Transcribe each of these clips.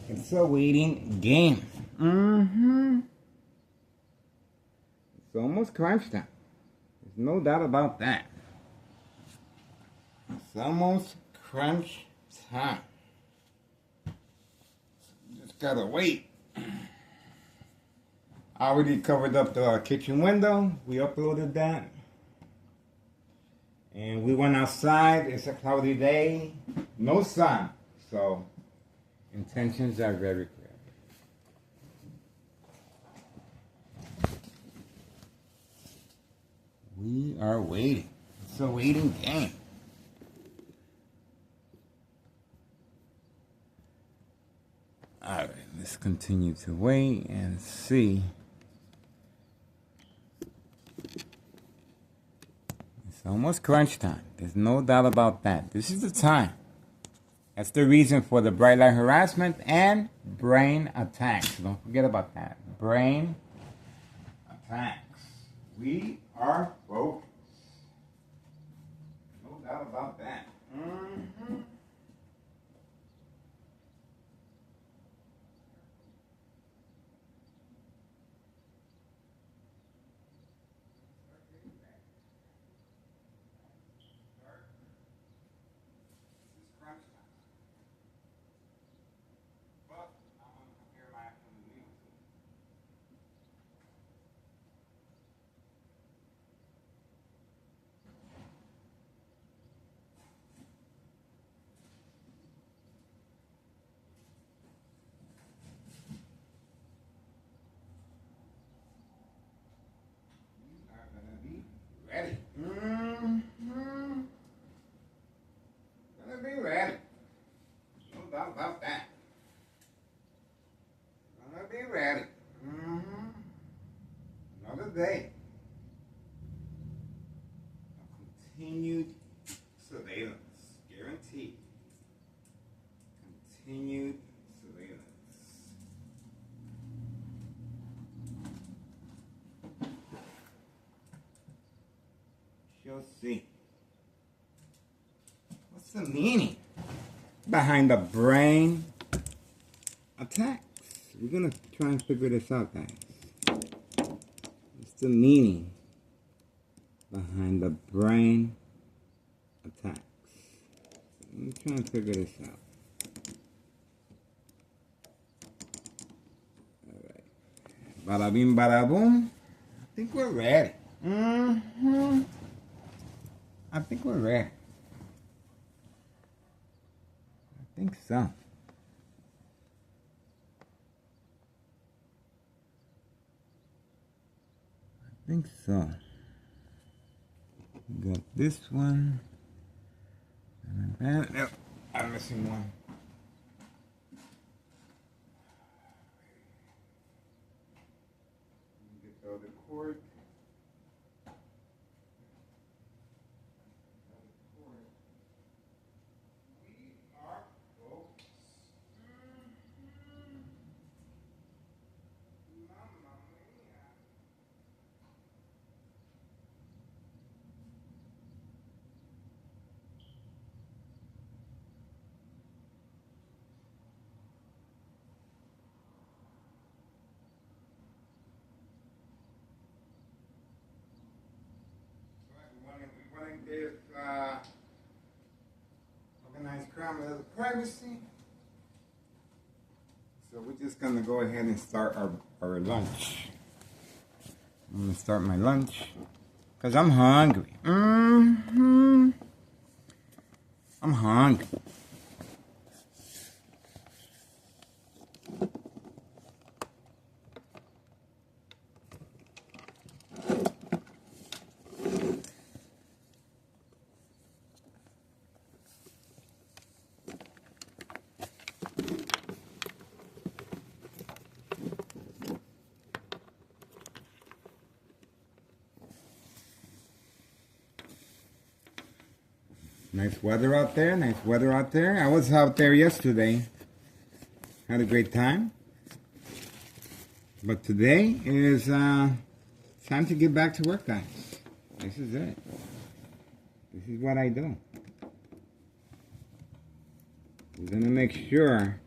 It's a waiting game. Mm-hmm. It's almost crunch time. There's no doubt about that. It's almost crunch time. Just gotta wait. I already covered up the kitchen window. We uploaded that. And we went outside. It's a cloudy day. No sun. So, intentions are very clear. We are waiting. It's a waiting game. Alright, let's continue to wait and see. It's almost crunch time. There's no doubt about that. This is the time. That's the reason for the bright light harassment and brain attacks. Don't forget about that. Brain attacks. We are focused. No doubt about that. Mm-hmm. Ready. Mm-hmm. Gonna be ready. No doubt about that. Gonna be ready. Mm-hmm. Another day. A continued surveillance. Guaranteed. Continued surveillance. You'll see. What's the meaning behind the brain attacks? We're gonna try and figure this out, guys. What's the meaning behind the brain attacks? Let me try and figure this out. Alright. Bada bing, bada boom. I think we're ready. Mm-hmm. I think we're ready. I think so. I think so. We got this one. And no, I'm missing one. Get the other cord. Wanting this organized crime with other privacy. So we're just gonna go ahead and start our lunch. I'm gonna start my lunch because I'm hungry. Mm-hmm. I'm hungry. Nice weather out there. Nice weather out there. I was out there yesterday. Had a great time. But today is time to get back to work, guys. This is it. This is what I do. We're gonna make sure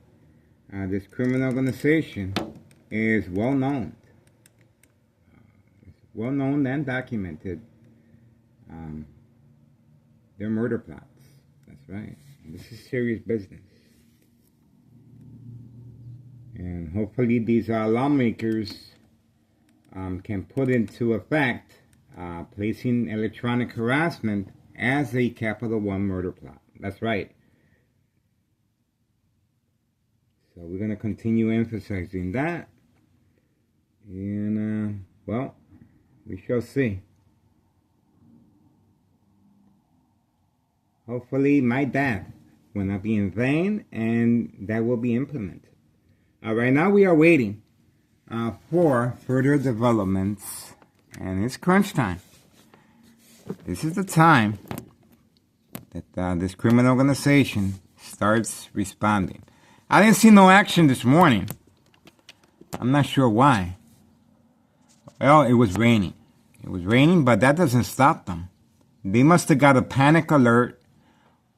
This criminal organization is well known. It's well known and documented. Their murder plots. That's right. This is serious business. And hopefully these lawmakers can put into effect placing electronic harassment as a Capital One murder plot. That's right. So we're going to continue emphasizing that. And, well, we shall see. Hopefully my death will not be in vain, and that will be implemented. Right now we are waiting for further developments, and it's crunch time. This is the time that this criminal organization starts responding. I didn't see no action this morning. I'm not sure why. Well, it was raining. It was raining, but that doesn't stop them. They must have got a panic alert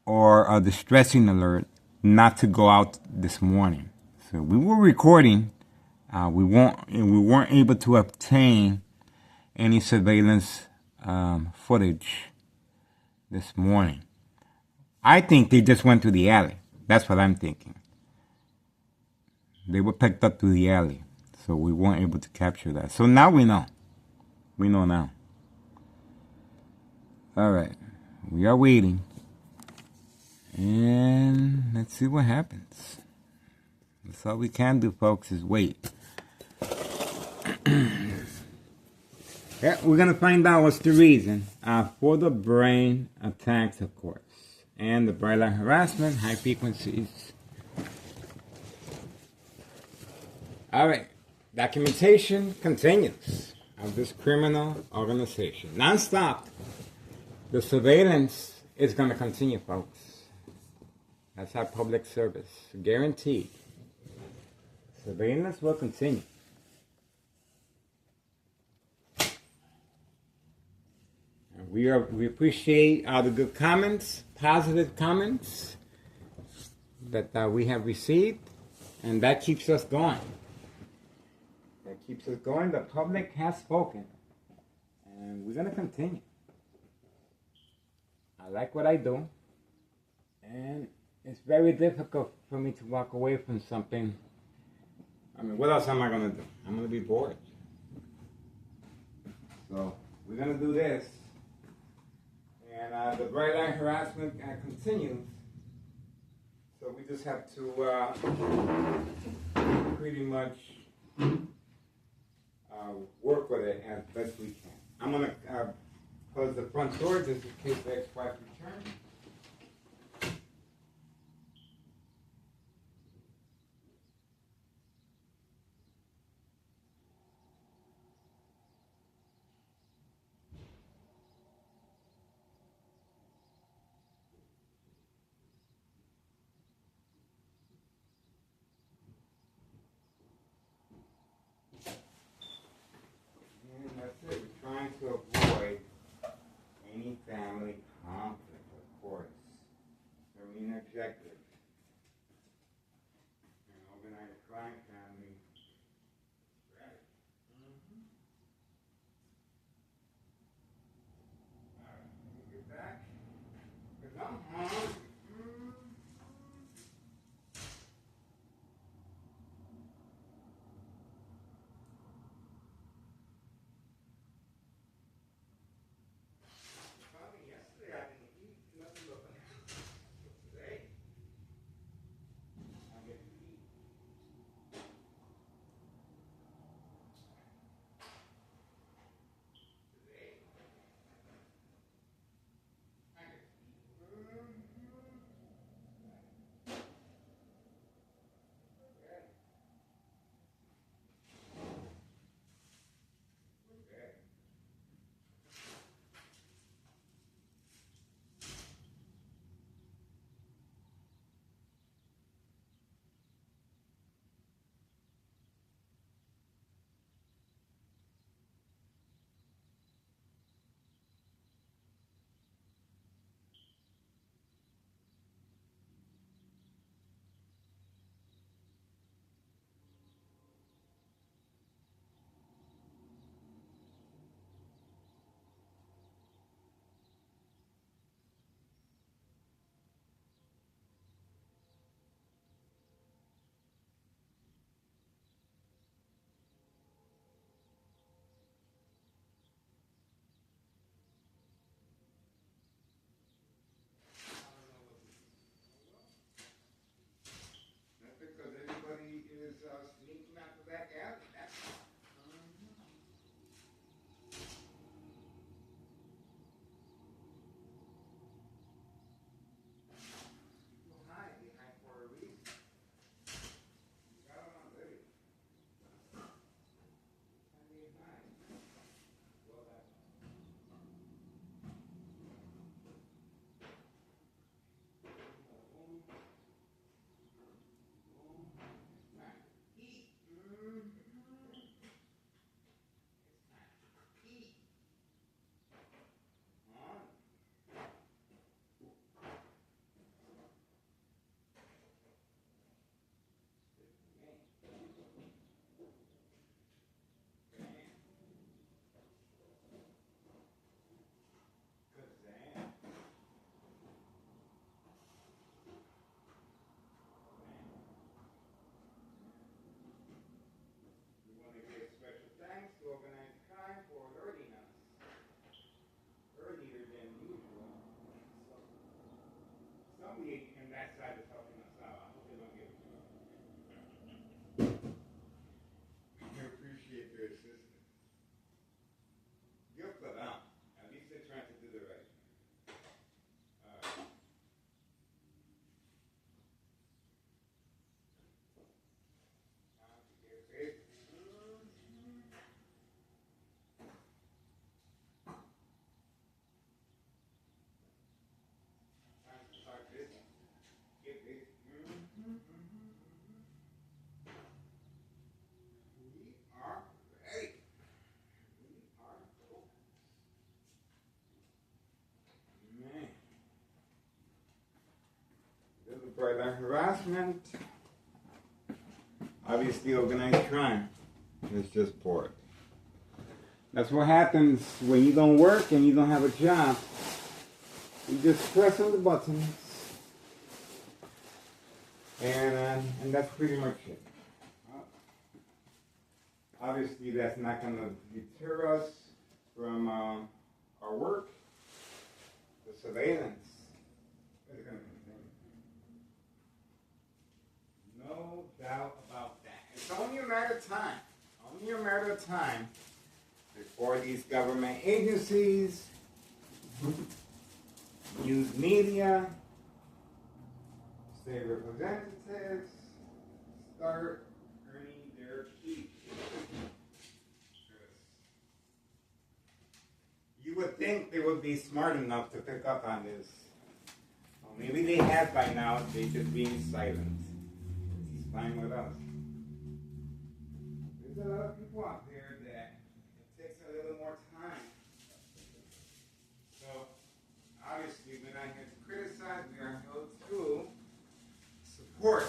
or a distressing alert not to go out this morning. So we were recording. We weren't able to obtain any surveillance footage this morning. I think they just went to the alley. That's what I'm thinking. They were picked up to the alley, so we weren't able to capture that. So now we know. We know now. All right, we are waiting, and let's see what happens. That's all we can do, folks, is wait. Yeah, we're going to find out what's the reason for the brain attacks, of course, and the bright light harassment, high frequencies. All right, documentation continues of this criminal organization. Non-stop. The surveillance is going to continue, folks. That's our public service. Guaranteed. Surveillance will continue. We appreciate all the good comments, positive comments that we have received, and that keeps us going. That keeps us going. The public has spoken, and we're going to continue. I like what I do, and it's very difficult for me to walk away from something. I mean, what else am I going to do? I'm going to be bored. So we're going to do this. And the bright light harassment continues. So we just have to pretty much work with it as best we can. I'm going to close the front door just in case the ex-wife returns. To avoid any family conflict, of bright light harassment. Obviously, organized crime. It's just pork. That's what happens when you don't work and you don't have a job. You just press on the buttons. And that's pretty much it. Obviously, that's not going to deter us from our work. The surveillance is going to continue. No doubt about that. It's only a matter of time. Only a matter of time before these government agencies, news media, state representatives start earning their keep. You would think they would be smart enough to pick up on this. Well, maybe they have by now, they just being silent. It's fine with us. There's a lot of people out there that it takes a little more time. So, obviously, we're not here to criticize, we are here to support.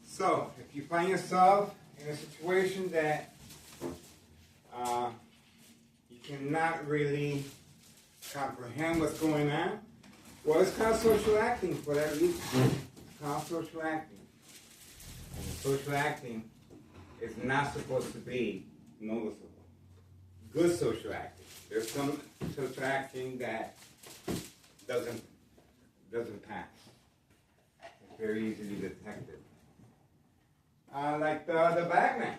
So, if you find yourself in a situation that you cannot really comprehend what's going on, well, it's called social acting for that reason. It's called social acting. And social acting is not supposed to be noticeable. Good social acting. There's some social acting that doesn't pass. It's very easily detected. Like the bagman.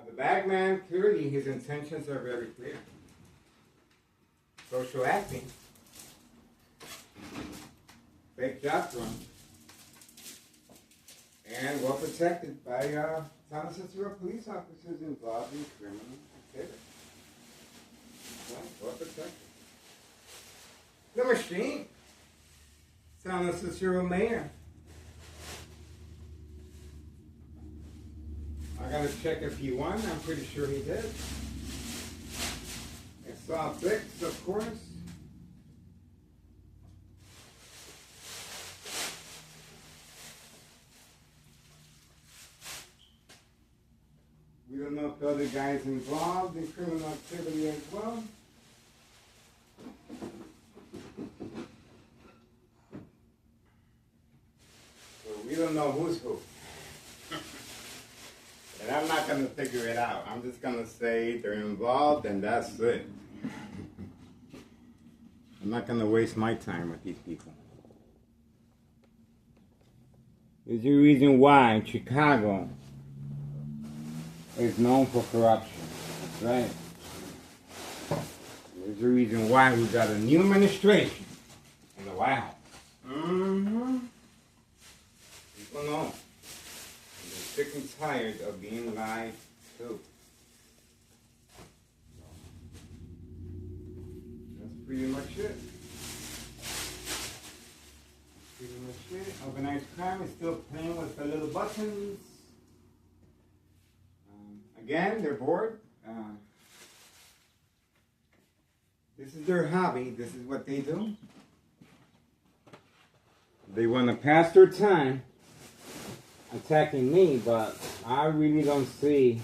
The bagman, clearly his intentions are very clear. Social acting. Fake job run. And well protected by San Francisco police officers involved in criminal activity. Well protected. The machine. San Francisco mayor. I gotta check if he won. I'm pretty sure he did. I saw Bix, of course. We don't know if the other guy's involved in criminal activity as well. So we don't know who's who. And I'm not going to figure it out. I'm just going to say they're involved and that's it. I'm not going to waste my time with these people. There's a reason why Chicago is known for corruption. That's right. There's a reason why we got a new administration in the White House. Mm-hmm. People know. They're sick and tired of being lied to. That's pretty much it. Pretty much it. Organized crime is still playing with the little buttons. Again, they're bored. This is their hobby. This is what they do. They want to pass their time attacking me, but I really don't see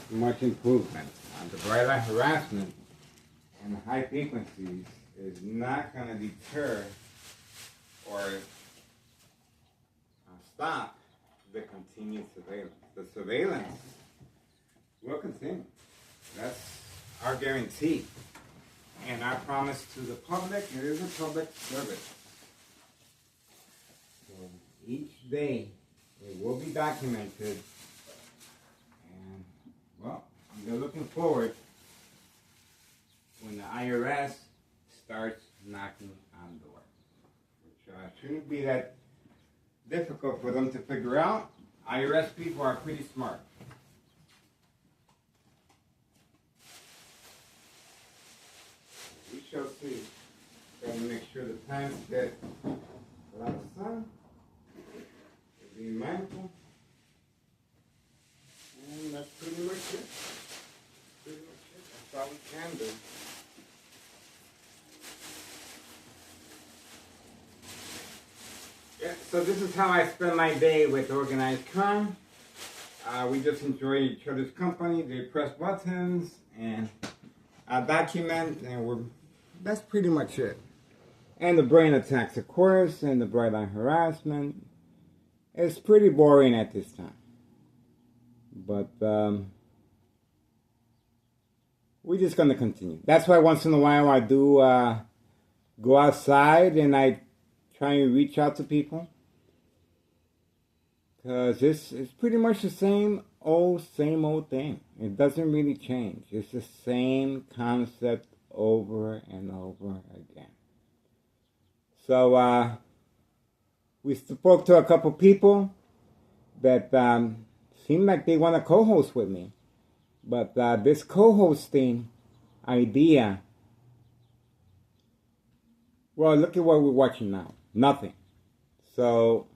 much improvement. The bright light harassment and the high frequencies is not going to deter or stop the continued surveillance. The surveillance will continue. That's our guarantee. And our promise to the public, it is a public service. So each day it will be documented. And, well, I'm looking forward when the IRS starts knocking on doors. Which shouldn't be that difficult for them to figure out. IRS people are pretty smart. We shall see. Got to make sure the times get a lot of sun. Be mindful. And that's pretty much it. Pretty much it. That's all we can do. Yes. So this is how I spend my day with organized crime. We just enjoy each other's company. They press buttons and document, and that's pretty much it. And the brain attacks, of course, and the bright line harassment. It's pretty boring at this time. But we're just going to continue. That's why once in a while I do go outside and I try and reach out to people. Because it's pretty much the same old thing. It doesn't really change. It's the same concept over and over again. So we spoke to a couple people that seemed like they want to co-host with me. But this co-hosting idea, well, look at what we're watching now. Nothing. So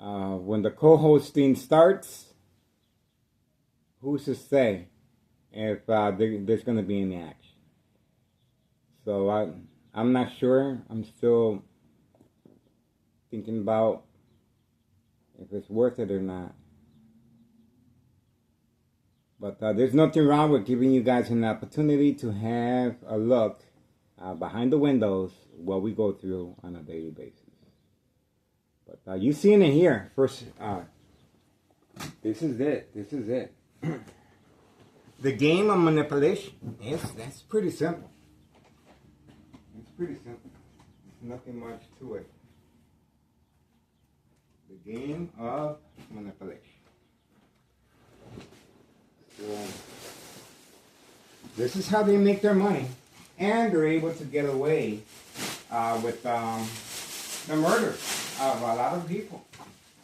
when the co-hosting starts, who's to say if there's going to be any action? So I'm not sure. I'm still thinking about if it's worth it or not. But there's nothing wrong with giving you guys an opportunity to have a look behind the windows what we go through on a daily basis. But you seen it here first. This is it. This is it. The game of manipulation. That's pretty simple. It's pretty simple. There's nothing much to it. The game of manipulation. So, this is how they make their money, and they're able to get away with the murder of a lot of people.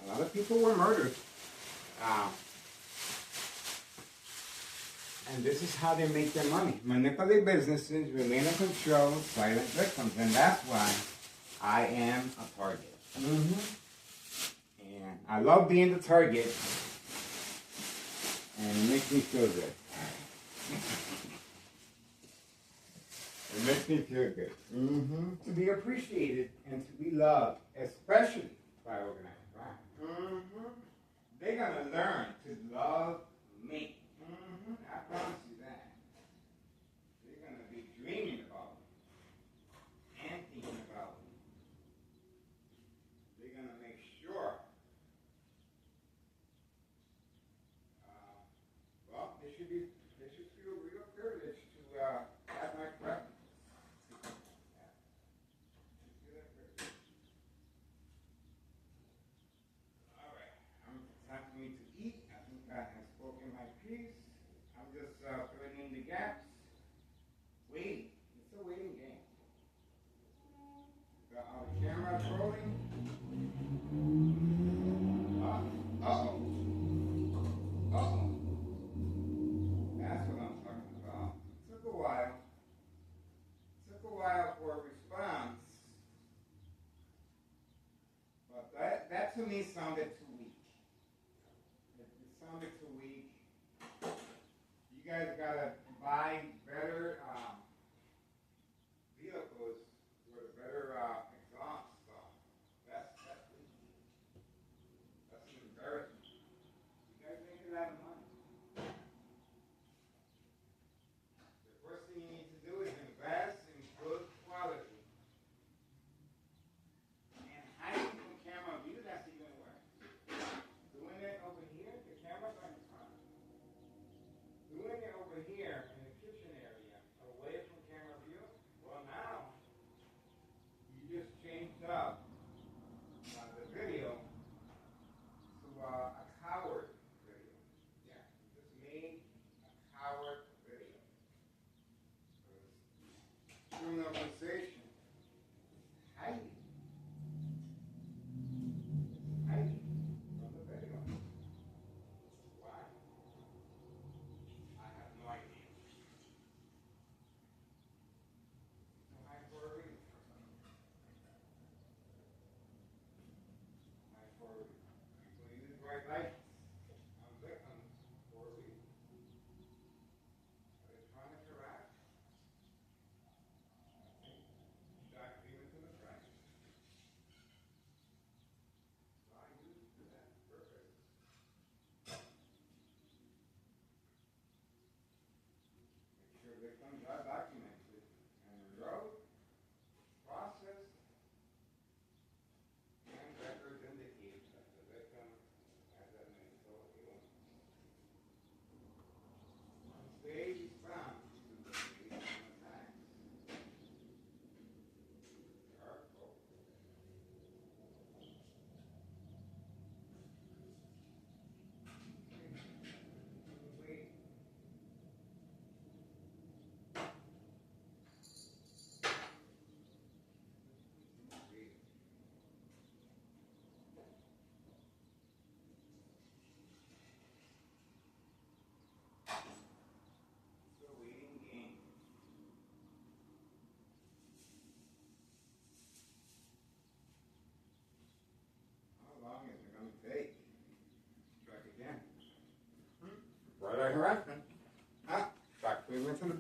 A lot of people were murdered. And this is how they make their money. Manipulate businesses, remain in control, silent victims. And that's why I am a target. And I love being the target. And it makes me feel good. It makes me feel good. To be appreciated and to be loved, especially by organized crime. They're going to learn to love me. I promise you that. They're going to be dreaming about me and thinking about me. They're going to make sure. Well, they should feel real privileged to have my presence. All right, time for me to eat. I think I have spoken my piece. I'm just filling in the gaps. Waiting. It's a waiting game. Got all the cameras rolling. Uh-oh. That's what I'm talking about. It took a while. Took a while for a response. But that to me sounded too weak. It sounded too weak. You guys gotta buy better vehicles with a better exhaust. So that's weak. That's an embarrassment. You guys make a lot of money. The first thing you need to do is invest in good quality. And hiding from camera view, that's even worse. Doing it over here, the camera's on your front. Doing it over here in the kitchen area, away from camera view, well now, you just changed up the video to a coward video. Yeah, you just made a coward video. Criminalization. Hiding. Hiding from the video. Why? I have no idea. Hide for a reason. Hide for a reason. People use bright lights on victims for a reason. Are they trying to harass? Shock demon to the front.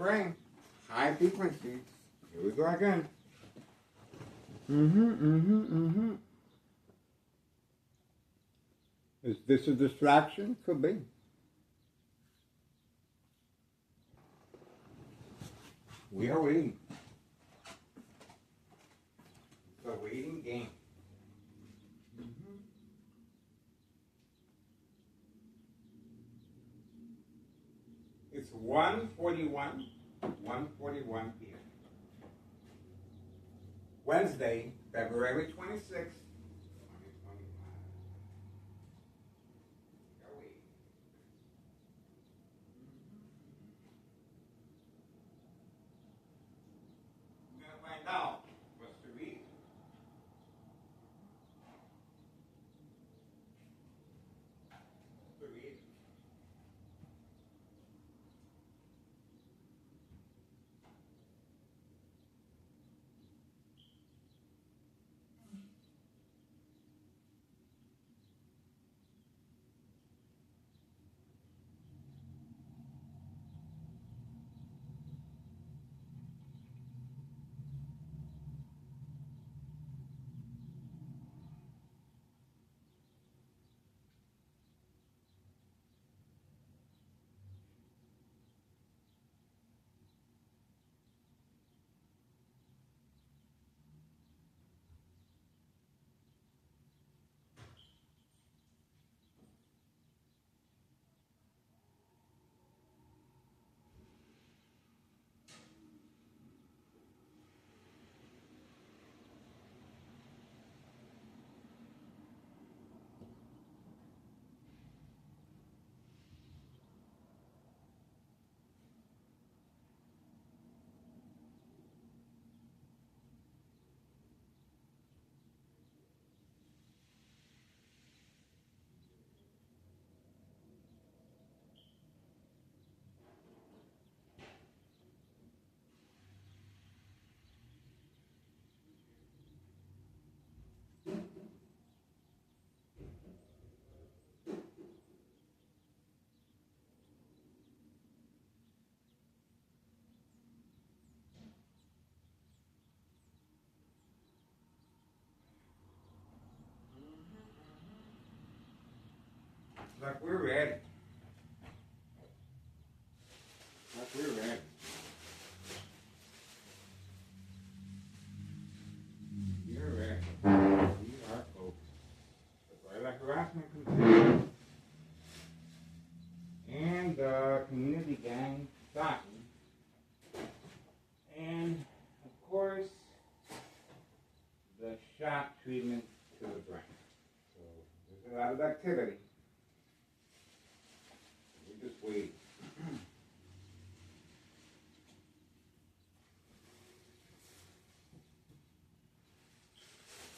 brain. High frequencies. Here we go again. Is this a distraction? Could be. We are waiting. It's a waiting game. It's 1:41 p.m. Wednesday, February 26th, 2025. Are we? We're going to find out what's the reason. What's the reason? Like we're ready. Like we're ready. You're ready. We are focused. That's why like harassment continues. And the community gang stocking. And of course, the shock treatment to the brain. So there's a lot of activity. We just wait.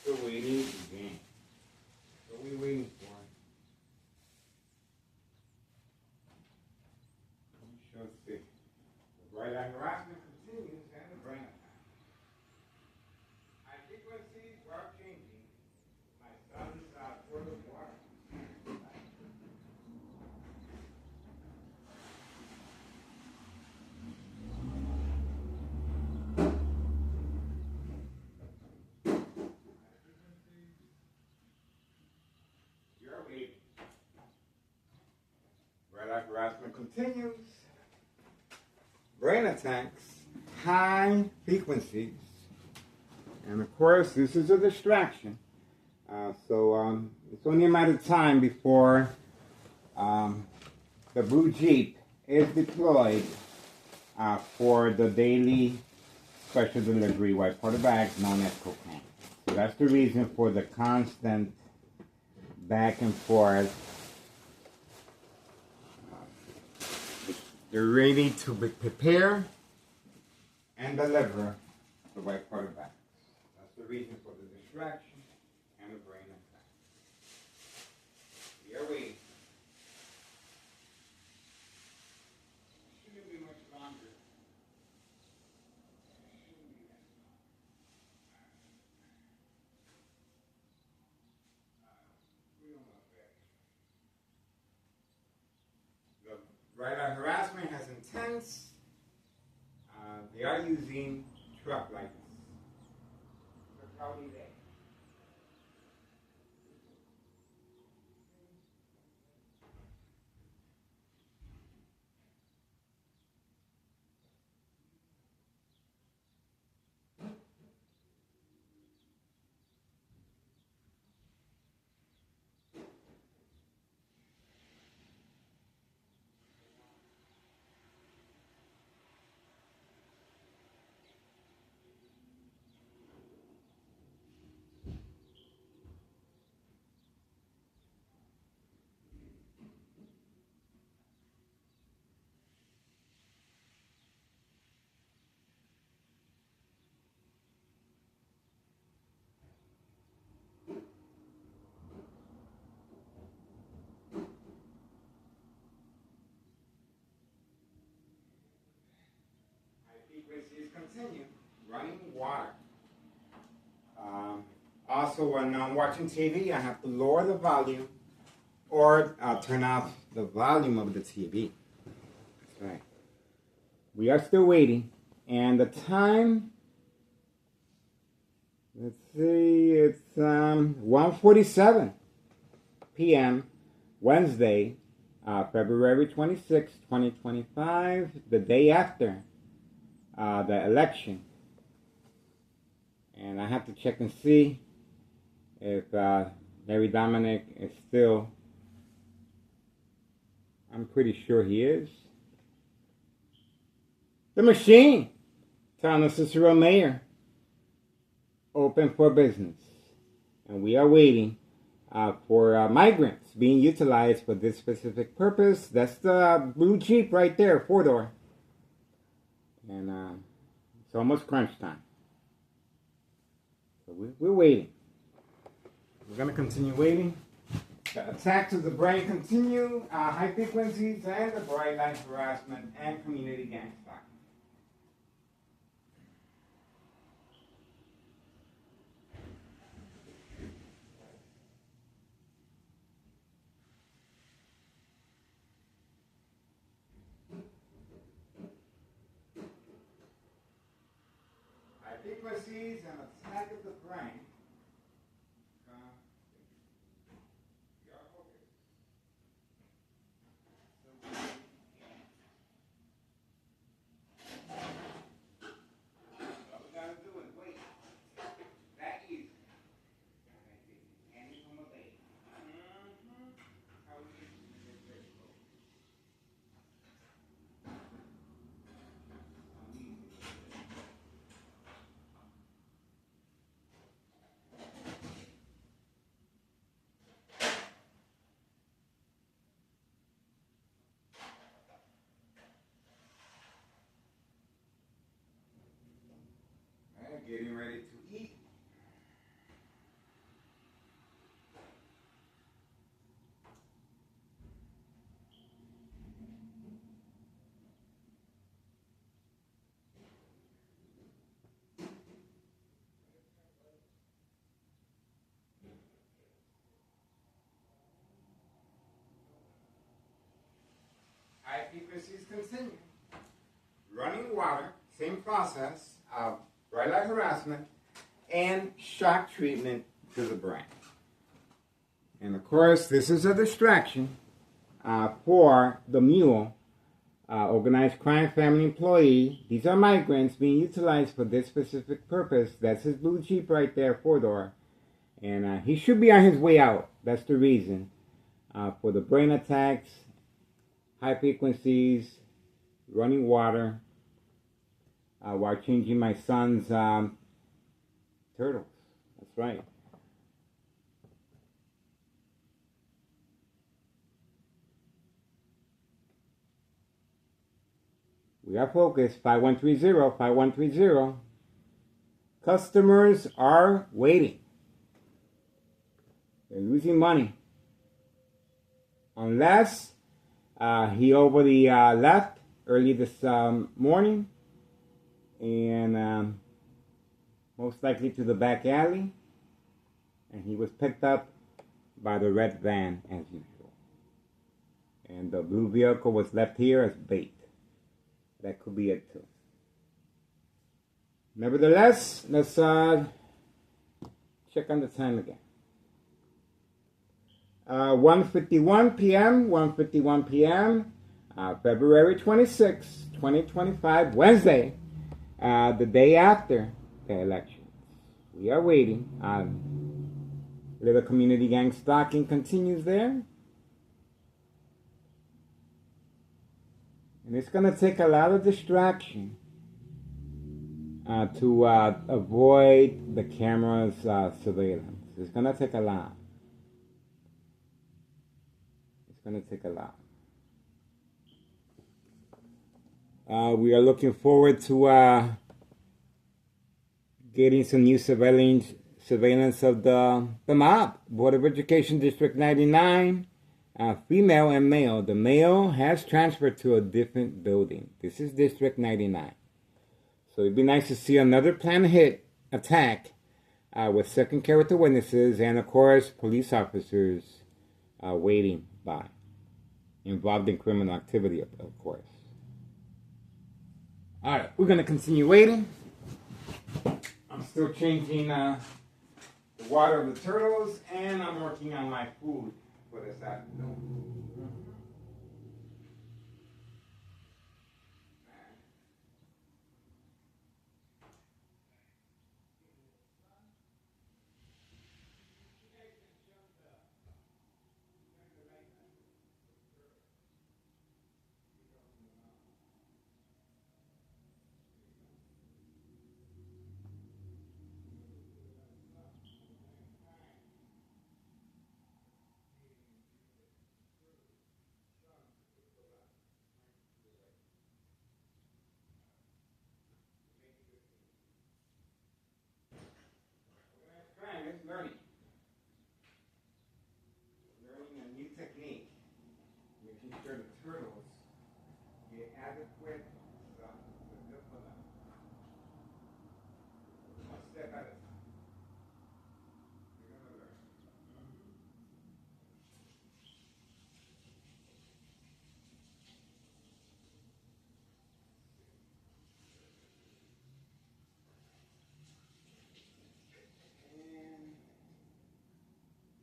Still waiting again. What are we waiting for? We shall see. The bright eye harassment continues and the brain attack. High frequencies are changing. My son's throat of water. You're waiting. Bright eye harassment continues. Brain attacks, high frequencies. And of course, this is a distraction. So it's only a matter of time before the Blue Jeep is deployed for the daily special delivery white powder bags known as cocaine. So that's the reason for the constant back and forth. They're ready to prepare and deliver the white powder bags. That's the reason for the distraction and the brain attack. We are waiting. Shouldn't be much longer. Shouldn't be that long. We don't know that. The right eye harassment has intense moving truck like this. It's a cloudy day. Frequencies continue. Running water. Also, when I'm watching TV, I have to lower the volume or turn off the volume of the TV. That's right. We are still waiting. And the time, let's see, it's 1:47 p.m. Wednesday, February 26, 2025, the day after the election. And I have to check and see if Larry Dominic is still, I'm pretty sure he is. The machine, Town of Cicero Mayor, open for business. And we are waiting for migrants being utilized for this specific purpose. That's the blue Jeep right there, 4-door. And it's almost crunch time. So we're waiting. We're going to continue waiting. The attacks of the brain continue, high frequencies, and the bright light harassment and community gang stalking. High frequencies and attack of the brain. Getting ready to eat. High frequencies continue. Running water, same process of bright light harassment and shock treatment to the brain. And of course, this is a distraction for the mule, organized crime family employee. These are migrants being utilized for this specific purpose. That's his blue Jeep right there, 4-door. And he should be on his way out. That's the reason for the brain attacks, high frequencies, running water, while changing my son's turtles. That's right. We are focused. 5130, 5130. Customers are waiting. They're losing money. Unless he over the left early this morning and most likely to the back alley, and he was picked up by the red van as usual. And the blue vehicle was left here as bait. That could be it too. Nevertheless, let's check on the time again. 1:51 p.m., 1:51 p.m., February 26, 2025, Wednesday, the day after the elections. We are waiting. Little community gang stalking continues there. And it's going to take a lot of distraction to avoid the camera's surveillance. It's going to take a lot. It's going to take a lot. We are looking forward to getting some new surveillance of the mob. Board of Education District 99, female and male. The male has transferred to a different building. This is District 99. So it'd be nice to see another planned hit attack with second character witnesses and, of course, police officers waiting by, involved in criminal activity, of course. All right, we're going to continue waiting. I'm still changing the water of the turtles, and I'm working on my food for this afternoon. Learning a new technique, making sure the turtles get adequate milk for them. One step at a time. We're going to learn. And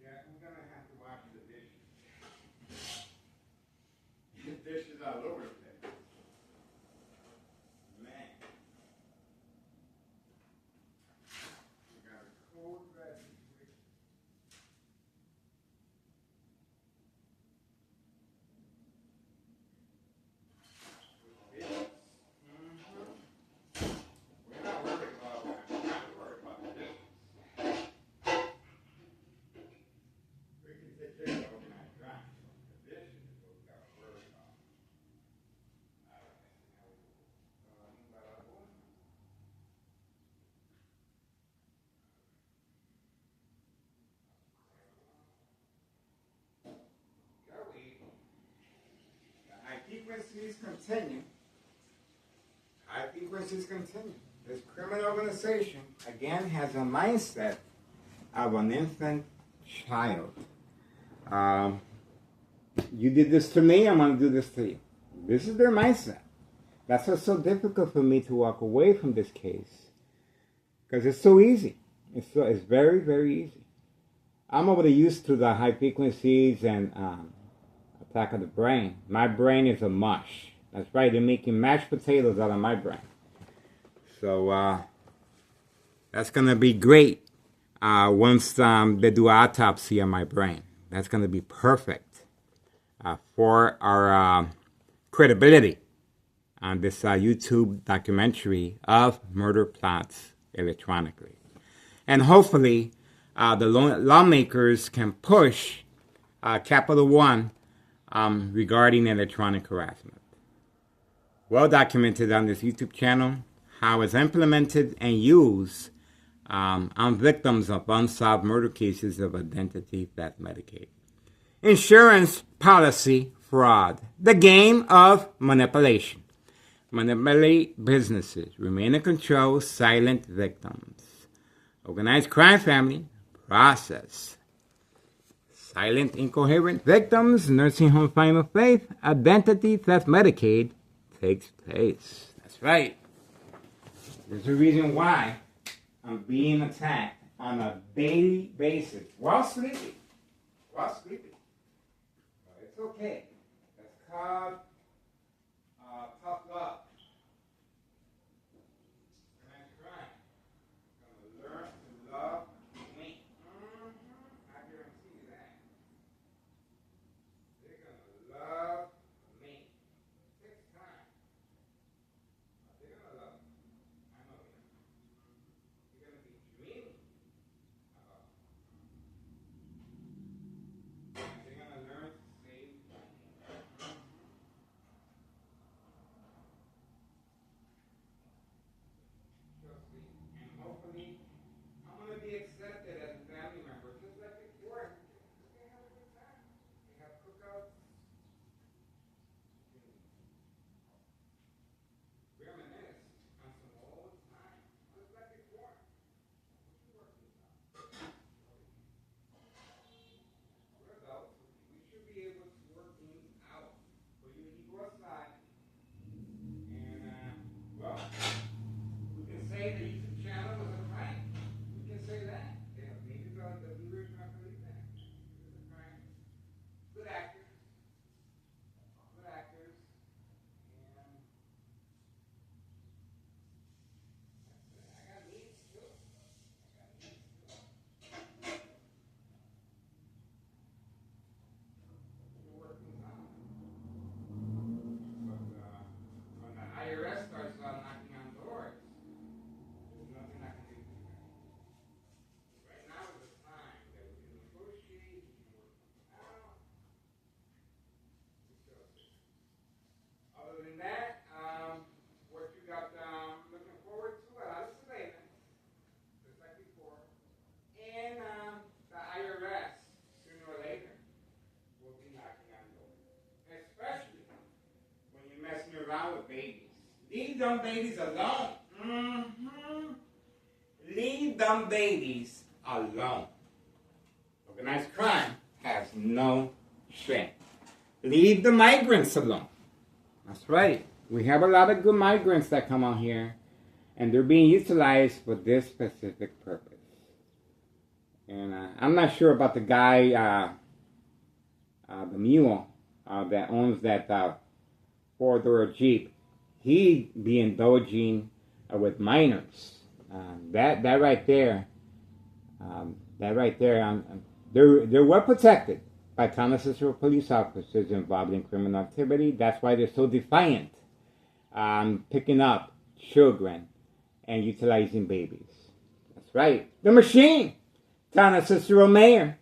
yeah, I'm going to have to wash the dishes. The dishes all over the place. Man. We got a cold ready. We're not worried about that. We're not worried about the dishes. We can take care of overnight trash. The dishes is what we got to worry about. The high frequencies continue. High frequencies continue. This criminal organization, again, has a mindset of an infant child. You did this to me, I'm going to do this to you. This is their mindset. That's what's so difficult for me to walk away from this case. Because it's so easy. It's very, very easy. I'm already used to the high frequencies and attack of the brain. My brain is a mush. That's right, they're making mashed potatoes out of my brain. So that's going to be great once they do an autopsy on my brain. That's going to be perfect for our credibility on this YouTube documentary of murder plots electronically. And hopefully the lawmakers can push Capital One regarding electronic harassment. Well documented on this YouTube channel how it's implemented and used on victims of unsolved murder cases of identity theft Medicaid. Insurance policy fraud. The game of manipulation. Manipulate businesses. Remain in control. Silent victims. Organized crime family. Process. Silent incoherent victims. Nursing home final faith. Identity theft Medicaid takes place. That's right. There's a reason why I'm being attacked on a daily basis while sleeping. While sleeping. It's okay. That's called tough love. And that's right. I'm going to learn to love me. I guarantee you that. They're going to love me. It takes time. They're going to love me. I know they are. You're going to be dreaming about me. They're going to learn to save money. And hopefully, I'm going to be accepted as a family member, just like before. They have a good time. They have cookouts. Reminisce on some old times, just like before. We're adults. We should be able to work things out. For you to go outside, and well, we can say the YouTube channel was a prank. We can say that. Yeah, maybe the viewers might believe that. It was a prank. Good actors. Good actors. And I got needs too. I got needs too. We'll work things out. But when the IRS starts knocking on doors, there's nothing I can do for you guys. Right now is the time that we can negotiate, we can work things out. Other than that, what you got looking forward to, a lot of surveillance, just like before. And the IRS, sooner or later, will be knocking on doors. Especially when you're messing around with babies. Leave them babies alone. Leave them babies alone. Organized crime has no strength. Leave the migrants alone. That's right. We have a lot of good migrants that come out here, and they're being utilized for this specific purpose. And I'm not sure about the guy, the mule that owns that four-door Jeep. He be indulging with minors. That right there, they're well protected by Town of Cicero police officers involved in criminal activity. That's why they're so defiant, picking up children and utilizing babies. That's right. The machine. Town of Cicero mayor.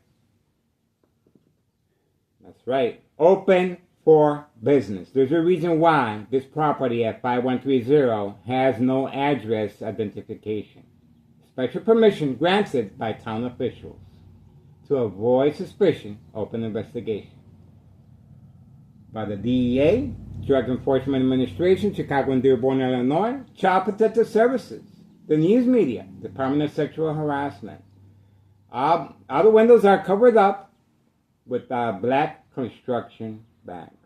That's right. Open for business. There's a reason why this property at 5130 has no address identification. Special permission granted by town officials to avoid suspicion, open investigation. By the DEA, Drug Enforcement Administration, Chicago and Dearborn, Illinois, Child Protective Services, the news media, Department of Sexual Harassment. All the windows are covered up with black construction bags.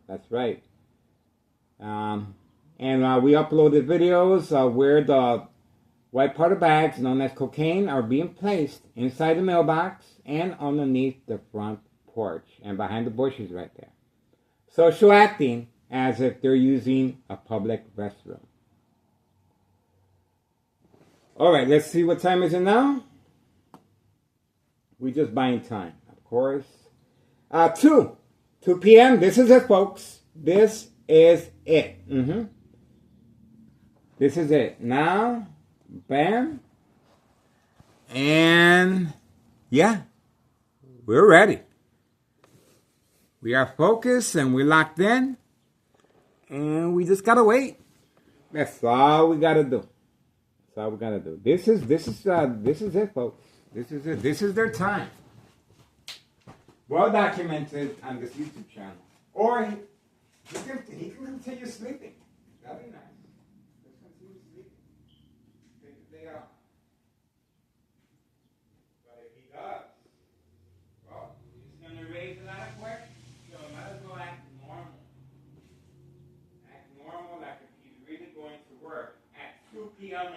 That's right. And we uploaded videos where the white powder bags, known as cocaine, are being placed inside the mailbox and underneath the front porch and behind the bushes right there. Social acting as if they're using a public restroom. All right, let's see what time is it now. We're just buying time, of course. 2 p.m. This is it, folks. This is it. This is it. Now, bam. And, yeah, we're ready. We are focused and we're locked in. And we just got to wait. That's all we got to do. That's all we got to do. This is it, folks. This is it. This is their time. Well documented on this YouTube channel. Or he can continue sleeping. That'd be nice. Just continue sleeping. Take the day off. But if he does, well, he's going to raise a lot of questions. So might as well act normal. Act normal like if he's really going to work at 2 p.m.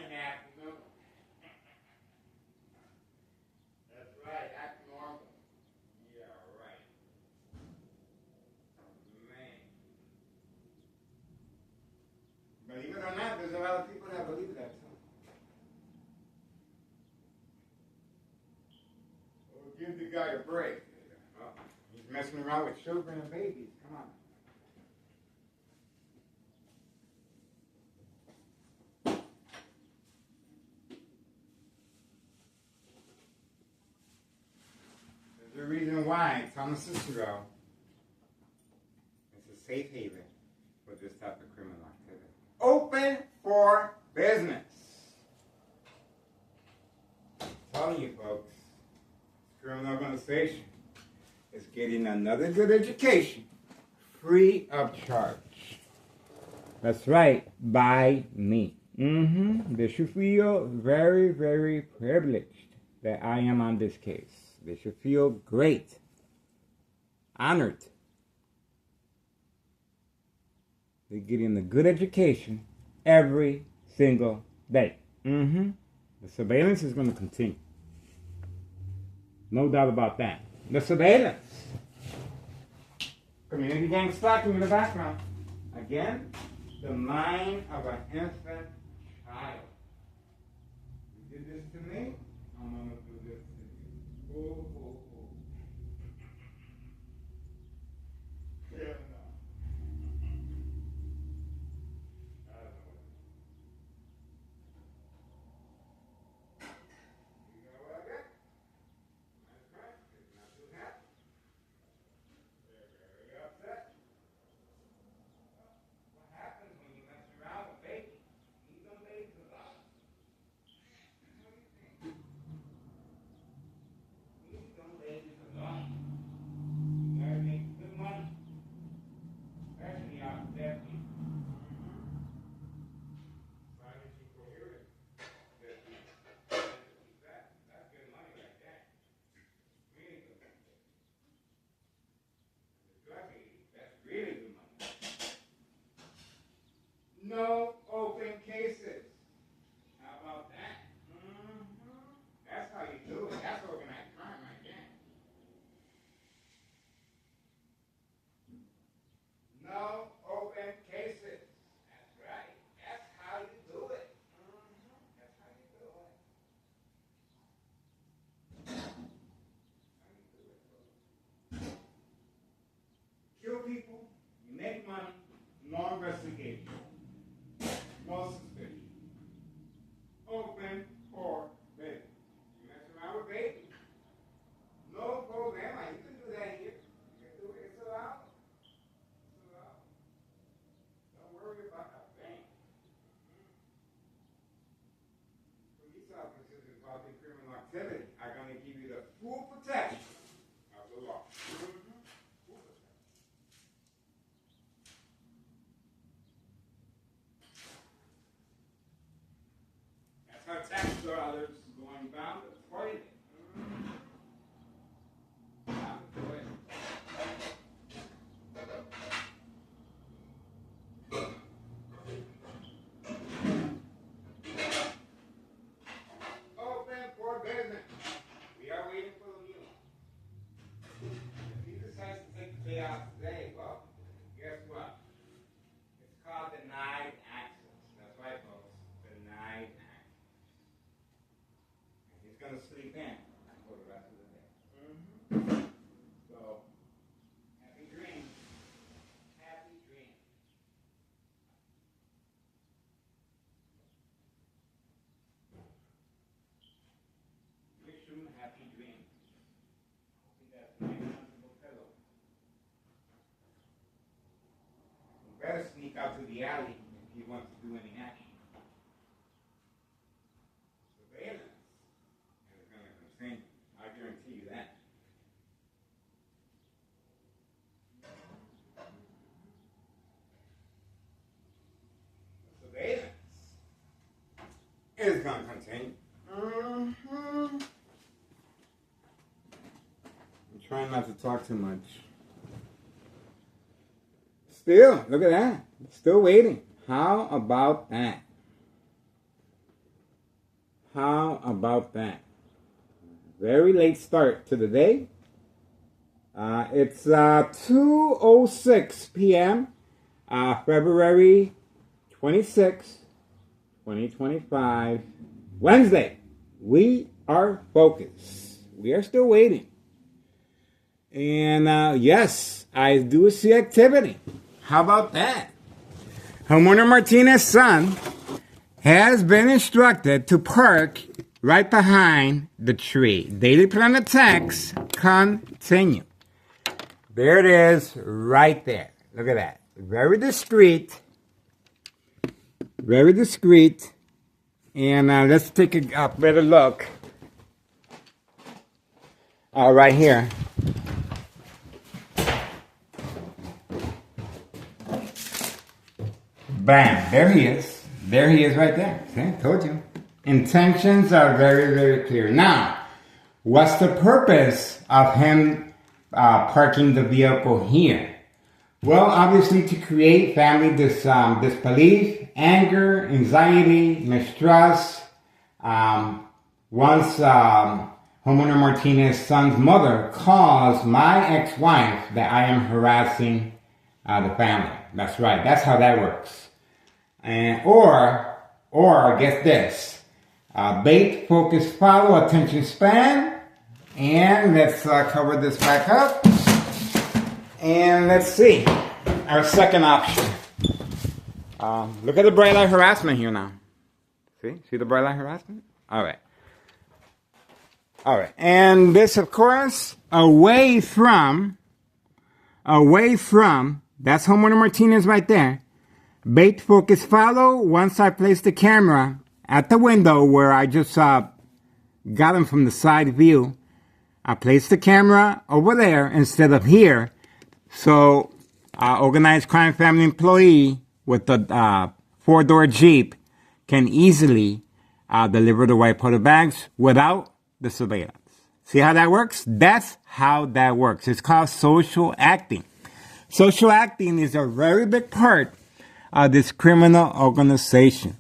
around with children and babies. Come on. There's a reason why Thomas Cicero is a safe haven for this type of criminal activity. Open for business. I'm telling you, folks, this criminal organization is getting another good education free of charge. That's right, by me. They should feel very, very privileged that I am on this case. They should feel great, honored. They're getting a good education every single day. The surveillance is going to continue. No doubt about that. The surveillance. Community gang stalking in the background. Again, the mind of an infant child. You did this to me, I'm going to do this to you. Oh, oh, oh. Yeah, no. I don't know. You know what I got? That's right. It's not too happy. They're very upset. What happens when you mess around with babies? Leave them babies alone. What do you think? Leave them babies alone. You gotta make good money, especially out there. Financially coherent. That's good money right there. Really good money. The drug lady, that's really good money. No open cases. How about that? That's how you do it. That's organized crime right there. No open cases. That's right. That's how you do it. That's how you do it. How you do it, folks. Kill people, you make money, no investigation, no suspicion. Open for business. You mess around with babies. No problema. You can do that here. You can do it. It's allowed. It's allowed. Don't worry about a thing. Police officers involved in criminal activity are going to give you the full protection of the law. Full protection. That's how tax dollars going down the toilet. Down the toilet. Open for business. We are waiting for the meal. If he decides to take the day off today, well, guess what? It's called denied access. That's right, folks. Denied access. And he's going to sleep in for the rest of the day. So, happy dreams. Happy dreams. Wish him happy dreams. Hope he got a nice comfortable pillow. You better sneak out to the alley if he wants to do any action. Surveillance is going to continue. I guarantee you that. Surveillance is going to continue. I'm trying not to talk too much. Still, look at that. Still waiting. How about that? How about that? Very late start to the day. It's 2:06 p.m. February 26, 2025, Wednesday. We are focused. We are still waiting. And yes, I do see activity. How about that? Homeowner Martinez's son has been instructed to park right behind the tree. Daily plan attacks continue. There it is, right there. Look at that. Very discreet. Very discreet. And let's take a better look. Right here. Bam. There he is. There he is right there. See, I told you. Intentions are very, very clear. Now, what's the purpose of him parking the vehicle here? Well, obviously to create family disbelief, anger, anxiety, mistrust. Once homeowner Martinez's son's mother calls my ex-wife that I am harassing the family. That's right. That's how that works. And or get this, bait, focus, follow, attention span, and let's cover this back up. And let's see our second option. Look at the bright light harassment here now. See the bright light harassment? All right. And this, of course, away from. That's homeowner Martinez right there. Bait, focus, follow. Once I place the camera at the window where I just got him from the side view, I place the camera over there instead of here. So, organized crime family employee with the four-door Jeep can easily deliver the white powder bags without the surveillance. See how that works? That's how that works. It's called social acting. Social acting is a very big part of this criminal organization.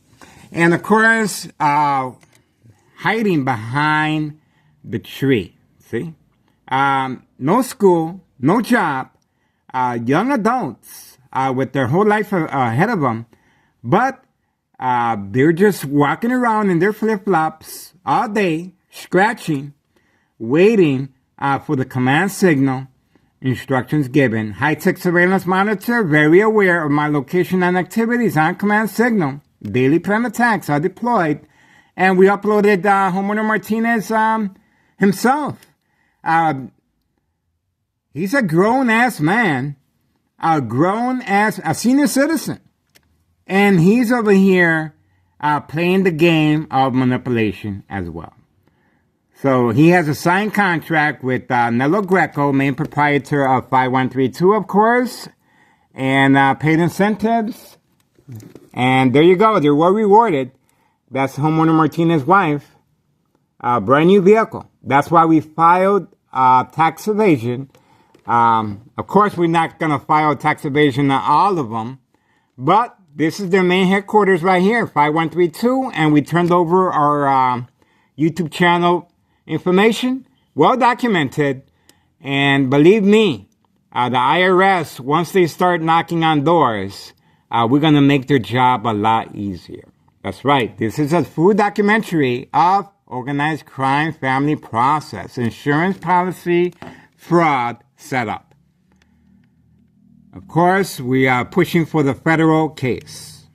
And of course, hiding behind the tree. See? No school, no job, young adults with their whole life ahead of them, but they're just walking around in their flip-flops all day, scratching, waiting for the command signal, instructions given. High-tech surveillance monitor, very aware of my location and activities on command signal. Daily plan attacks are deployed. And we uploaded homeowner Martinez himself. He's a grown-ass man, a senior citizen. And he's over here playing the game of manipulation as well. So he has a signed contract with Nello Greco, main proprietor of 5132, of course, and paid incentives. And there you go. They were rewarded. That's homeowner Martinez's wife. Brand new vehicle. That's why we filed tax evasion. Of course, we're not going to file tax evasion on all of them. But this is their main headquarters right here, 5132. And we turned over our YouTube channel information, well documented, and believe me, the IRS, once they start knocking on doors, we're going to make their job a lot easier. That's right. This is a full documentary of organized crime family process, insurance policy, fraud setup. Of course, we are pushing for the federal case.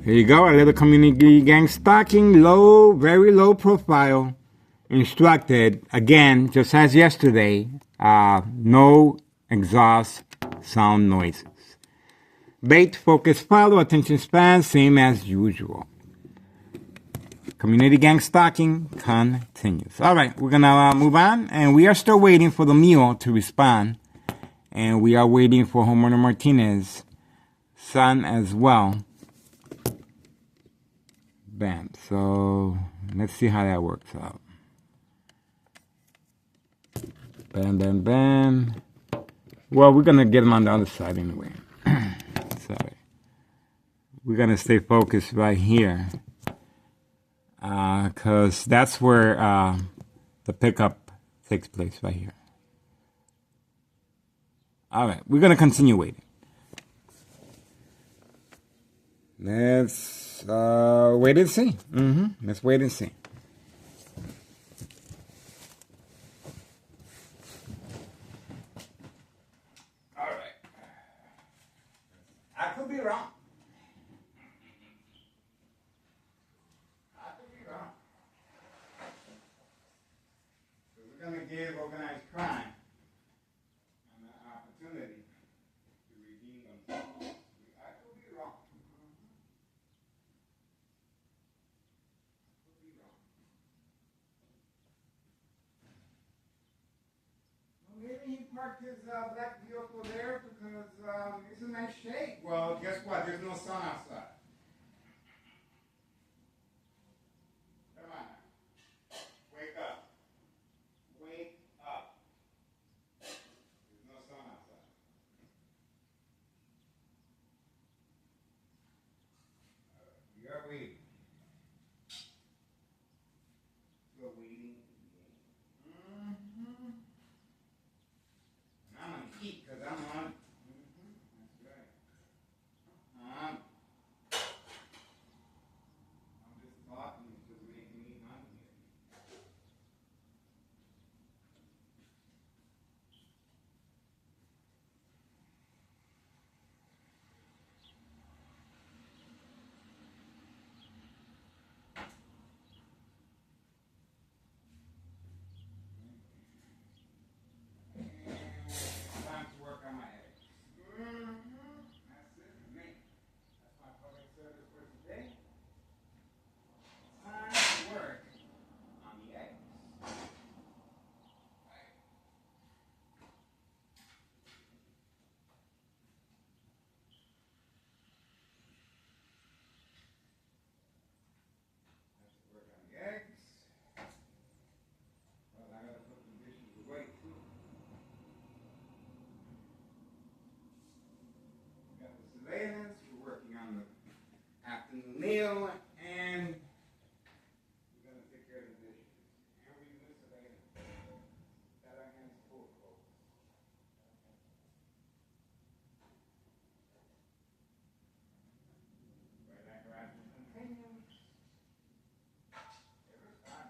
Here you go, a little community gang stalking, very low profile, instructed, again, just as yesterday, no exhaust sound noises. Bait, focus, follow, attention span, same as usual. Community gang stalking continues. All right, we're going to move on, and we are still waiting for the mule to respond, and we are waiting for homeowner Martinez's son as well. Bam. So let's see how that works out. Bam, bam, bam. Well, we're going to get him on the other side anyway. Sorry. We're going to stay focused right here. Because that's where the pickup takes place right here. All right. We're going to continue waiting. Let's wait and see. Let's wait and see. wrong. I could be wrong. So we're going to give organized crime an opportunity to redeem themselves. I could be wrong. I could be wrong. Well, maybe he parked his black vehicle there because it's a nice shade. Well, guess what? There's no sun outside. Come on now. Wake up. Wake up. There's no sun outside. We are waiting. Still waiting. Mm-hmm. And I'm going to eat because I'm on. Mm-hmm. That's right. I'm just talking. It's just making me hungry. Time to work on my eggs. Mm-hmm. That's it for me. That's my public service for today. Time to work on the eggs. Right. Have to work on the eggs. Well, I gotta put the dishes away too. We got the surveillance. We're working on the afternoon meal, and we're gonna take care of the dishes. And we're doing surveillance. Got our hands full, folks. Right, that garage will continue. Every time.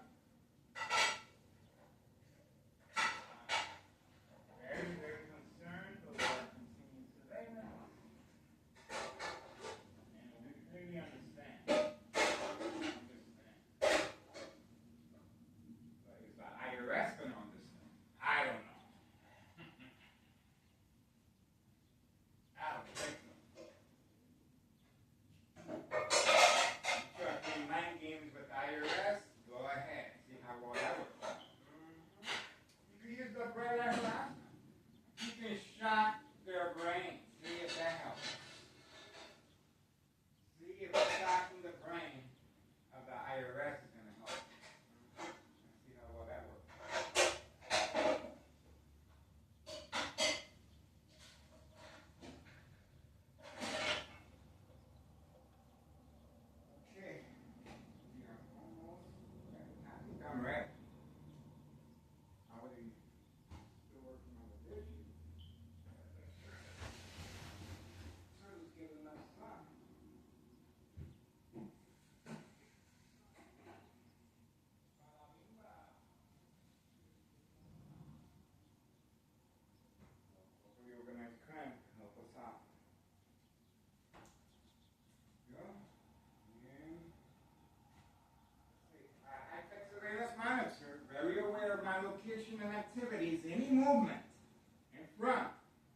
Very, very concerned over our continued surveillance. And we clearly understand. But is the IRS going to understand? I don't know. I don't think so. You try playing mind games with the IRS? Go ahead. See how well that works out. You can use the brain as last. You can shock their brain. See if that helps. See if shocking the brain of the IRS is going to help. See how well that works. Okay. We are almost ready. I think I'm ready. I would still working on the dishes. So just give it enough sun. Hopefully organized crime can help us out. Yeah. And high-tech surveillance monitor, very aware of my location and activities. Any movement in front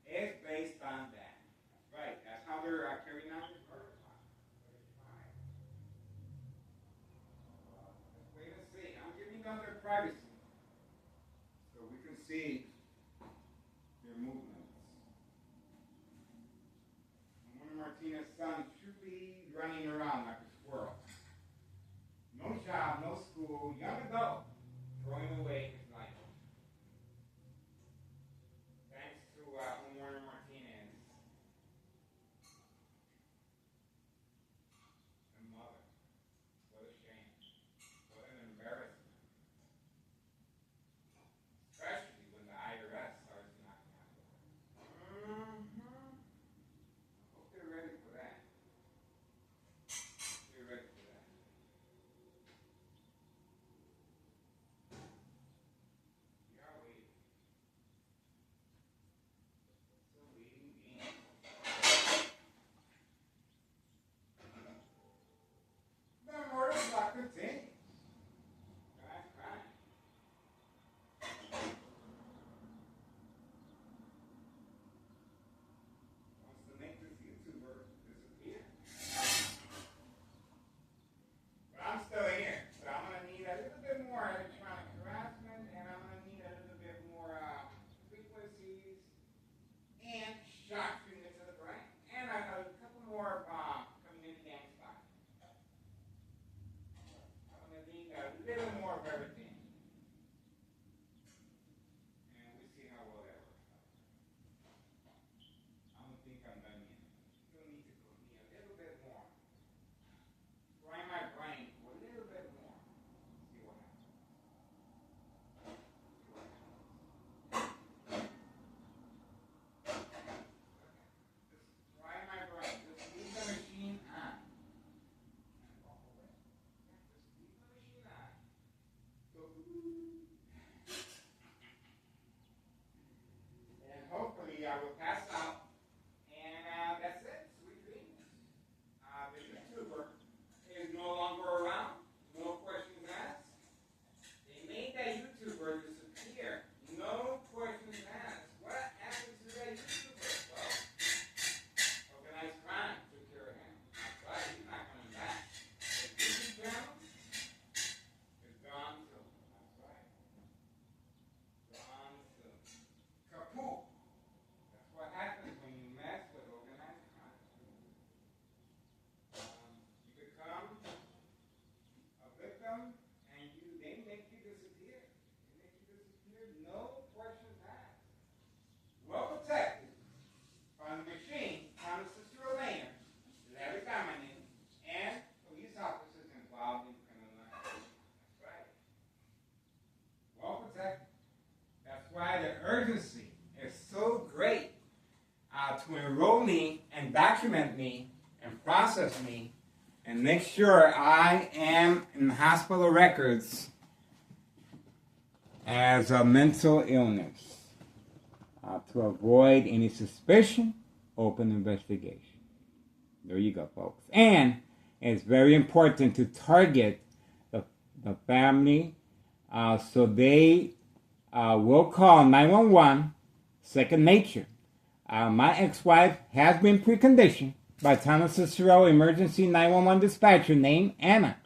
is based on that. That's right. That's how they're carrying out this murder. Let's wait and see. I'm giving them their privacy so we can see their movements. Ramon Martinez's son should be running around like a squirrel. No job, no school, young adult, throwing away his life. Thanks to Ramon Martinez and mother. What a shame. What an embarrassment. Especially when the IRS starts knocking on doors. I hope they're ready for that. document me and process me and make sure I am in hospital records as a mental illness to avoid any suspicion, open investigation. There you go, folks. And it's very important to target the family so they will call 911, second nature. My ex-wife has been preconditioned by Town Cicero Emergency 911 dispatcher named Anna.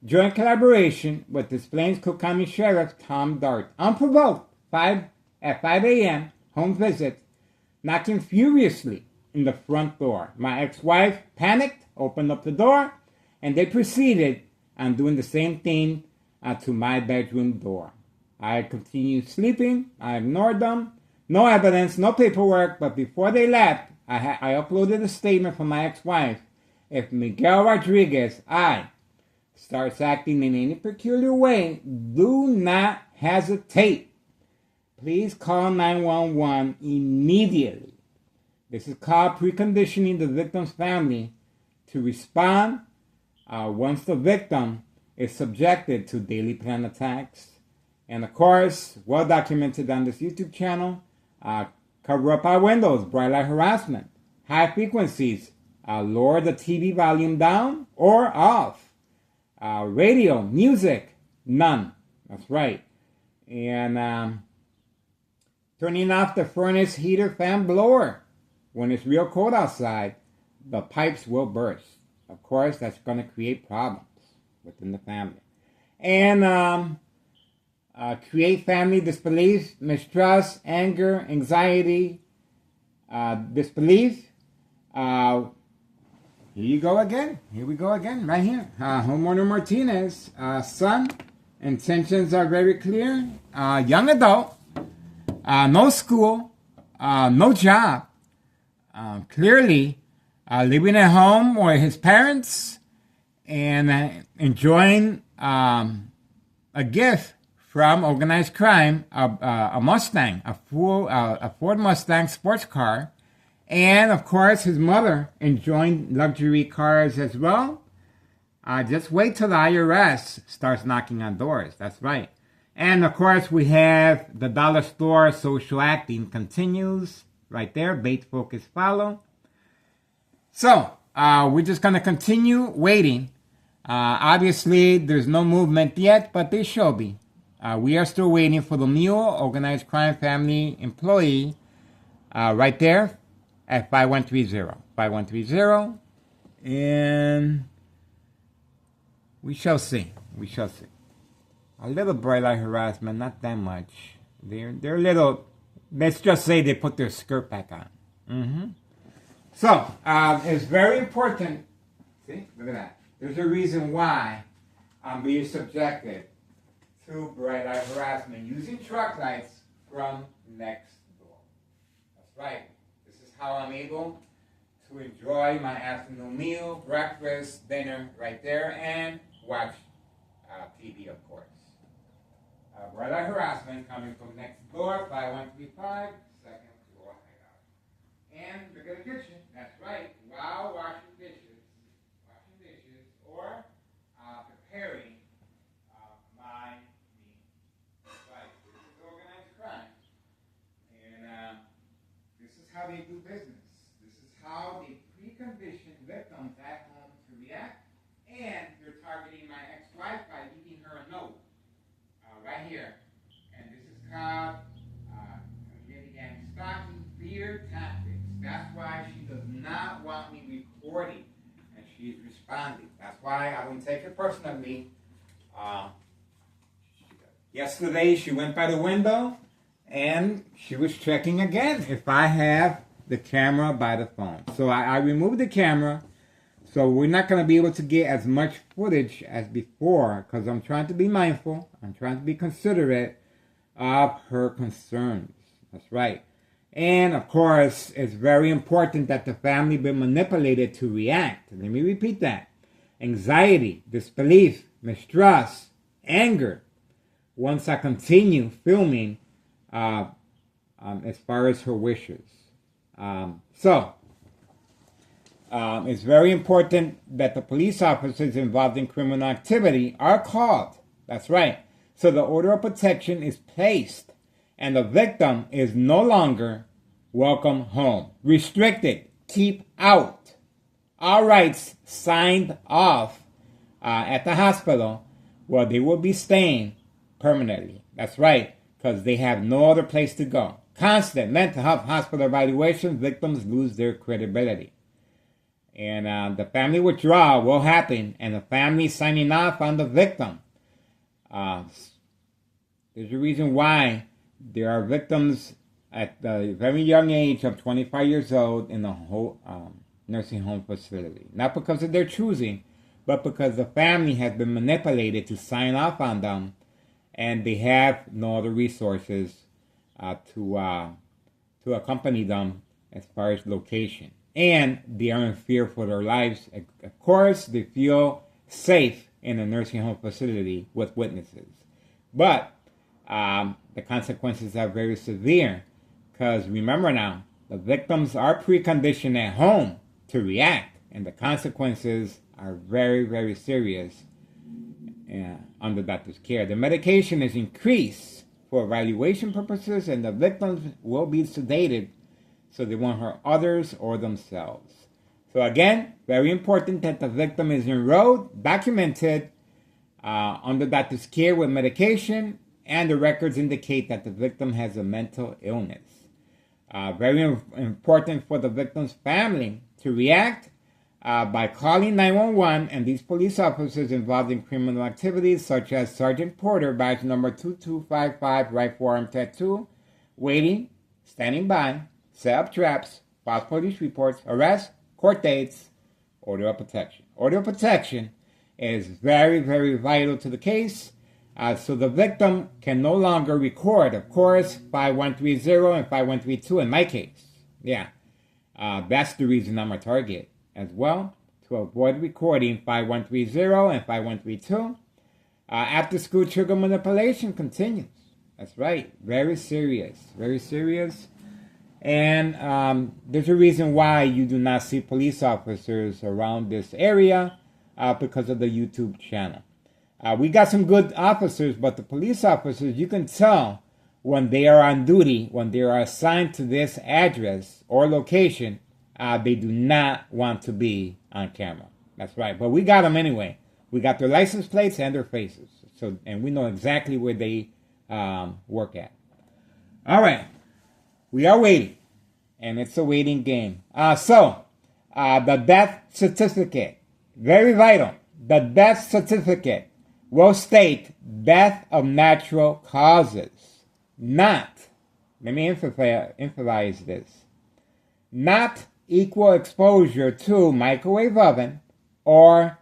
Joint collaboration with Des Plaines Cook County Sheriff Tom Dart. Unprovoked, at 5 a.m., home visit, knocking furiously in the front door. My ex-wife panicked, opened up the door, and they proceeded on doing the same thing to my bedroom door. I continued sleeping. I ignored them. No evidence, no paperwork, but before they left, I uploaded a statement from my ex-wife. If Miguel Rodriguez, starts acting in any peculiar way, do not hesitate. Please call 911 immediately. This is called preconditioning the victim's family to respond once the victim is subjected to daily plan attacks. And of course, well documented on this YouTube channel, cover up our windows, bright light harassment, high frequencies, lower the TV volume down or off. Radio, music, none. That's right. And turning off the furnace, heater, fan, blower. When it's real cold outside, the pipes will burst. Of course, that's going to create problems within the family. And create family disbelief, mistrust, anger, anxiety, disbelief. Here you go again. Here we go again, right here. Homeowner Martinez, son, intentions are very clear. Young adult, no school, no job. Clearly, living at home with his parents and enjoying a gift from organized crime, a Mustang, a Ford Mustang sports car. And, of course, his mother enjoying luxury cars as well. Just wait till the IRS starts knocking on doors. That's right. And, of course, we have the dollar store social acting continues right there. Bait, focus, follow. So, we're just going to continue waiting. Obviously, there's no movement yet, but there shall be. We are still waiting for the mule organized crime family employee right there. At 5130. 5130. And we shall see. We shall see. A little bright light harassment, not that much. They're a little, let's just say they put their skirt back on. So, it's very important. See, look at that. There's a reason why I'm being subjected to bright light harassment using truck lights from next door. That's right. How I'm able to enjoy my afternoon meal, breakfast, dinner right there, and watch TV, of course. Bright light harassment coming from next door, 5135, second floor hideout. And look at the kitchen. That's right. While washing dishes, or preparing my meal. That's right. This is organized crime. And this is how they do business. This is how they precondition victims at home to react. And they're targeting my ex-wife by leaving her a note right here. And this is called again, stalking, fear tactics. That's why she does not want me recording. And she's responding. That's why I don't take it personally. Yesterday, she went by the window. And she was checking again if I have the camera by the phone. So I removed the camera. So we're not going to be able to get as much footage as before because I'm trying to be mindful. I'm trying to be considerate of her concerns. That's right. And, of course, it's very important that the family be manipulated to react. Let me repeat that. Anxiety, disbelief, mistrust, anger. Once I continue filming as far as her wishes. So, It's very important that the police officers involved in criminal activity are called. That's right. So the order of protection is placed, and the victim is no longer welcome home. Restricted, keep out. All rights signed off at the hospital where they will be staying permanently. That's right, because they have no other place to go. Constant mental health hospital evaluation, victims lose their credibility. And the family withdrawal will happen, and the family signing off on the victim. There's a reason why there are victims at the very young age of 25 years old in the whole nursing home facility. Not because of their choosing, but because the family has been manipulated to sign off on them, and they have no other resources to accompany them as far as location. And they are in fear for their lives. Of course, they feel safe in a nursing home facility with witnesses. But the consequences are very severe, because remember now, the victims are preconditioned at home to react, and the consequences are very, very serious under doctor's care. The medication is increased for evaluation purposes, and the victims will be sedated so they won't hurt others or themselves. So again, very important that the victim is enrolled, documented under doctor's care with medication, and the records indicate that the victim has a mental illness. Very important for the victim's family to react by calling 911, and these police officers involved in criminal activities such as Sergeant Porter, badge number 2255, right forearm tattoo, waiting, standing by, set up traps, file police reports, arrest, court dates, order of protection. Order of protection is very, very vital to the case. So the victim can no longer record, of course, 5130 and 5132 in my case. Yeah, that's the reason I'm a target as well, to avoid recording 5130 and 5132. After school trigger manipulation continues. That's right, very serious, very serious. And there's a reason why you do not see police officers around this area because of the YouTube channel. We got some good officers, but the police officers, you can tell when they are on duty, when they are assigned to this address or location, they do not want to be on camera. That's right. But we got them anyway. We got their license plates and their faces. And we know exactly where they work at. All right. We are waiting. And it's a waiting game. The death certificate. Very vital. The death certificate will state death of natural causes. Not, let me emphasize this, not equal exposure to microwave oven or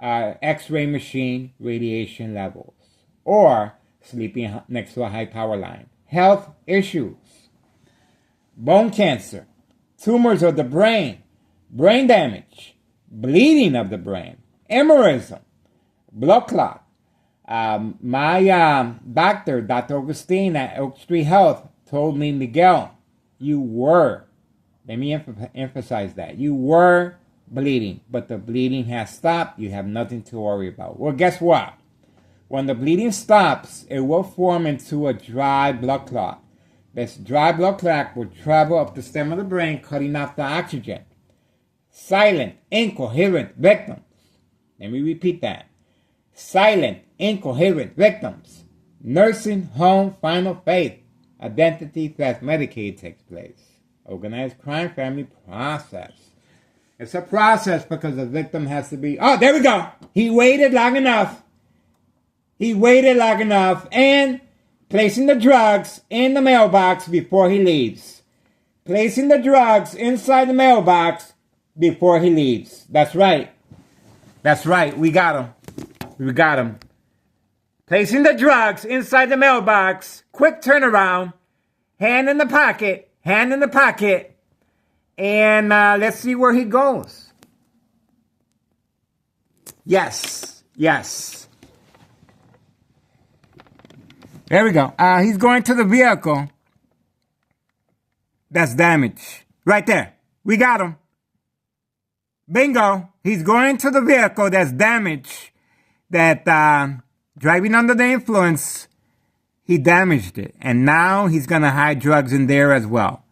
X-ray machine radiation levels, or sleeping next to a high power line. Health issues, bone cancer, tumors of the brain, brain damage, bleeding of the brain, aneurysm, blood clot. My doctor, Dr. Augustine at Oak Street Health, told me, Miguel, you were, let me emphasize that, you were bleeding, but the bleeding has stopped. You have nothing to worry about. Well, guess what? When the bleeding stops, it will form into a dry blood clot. This dry blood clot will travel up the stem of the brain, cutting off the oxygen. Silent, incoherent victims. Let me repeat that. Silent, incoherent victims. Nursing home final fate. Identity theft Medicaid takes place. Organized crime family process. It's a process because the victim has to be... Oh, there we go. He waited long enough. He waited long enough and placing the drugs in the mailbox before he leaves. Placing the drugs inside the mailbox before he leaves. That's right. That's right. We got him. We got him. Placing the drugs inside the mailbox. Quick turnaround. Hand in the pocket. Hand in the pocket. And let's see where he goes. Yes. Yes. There we go. He's going to the vehicle that's damaged. Right there. We got him. Bingo. He's going to the vehicle that's damaged. That driving under the influence, he damaged it. And now he's going to hide drugs in there as well.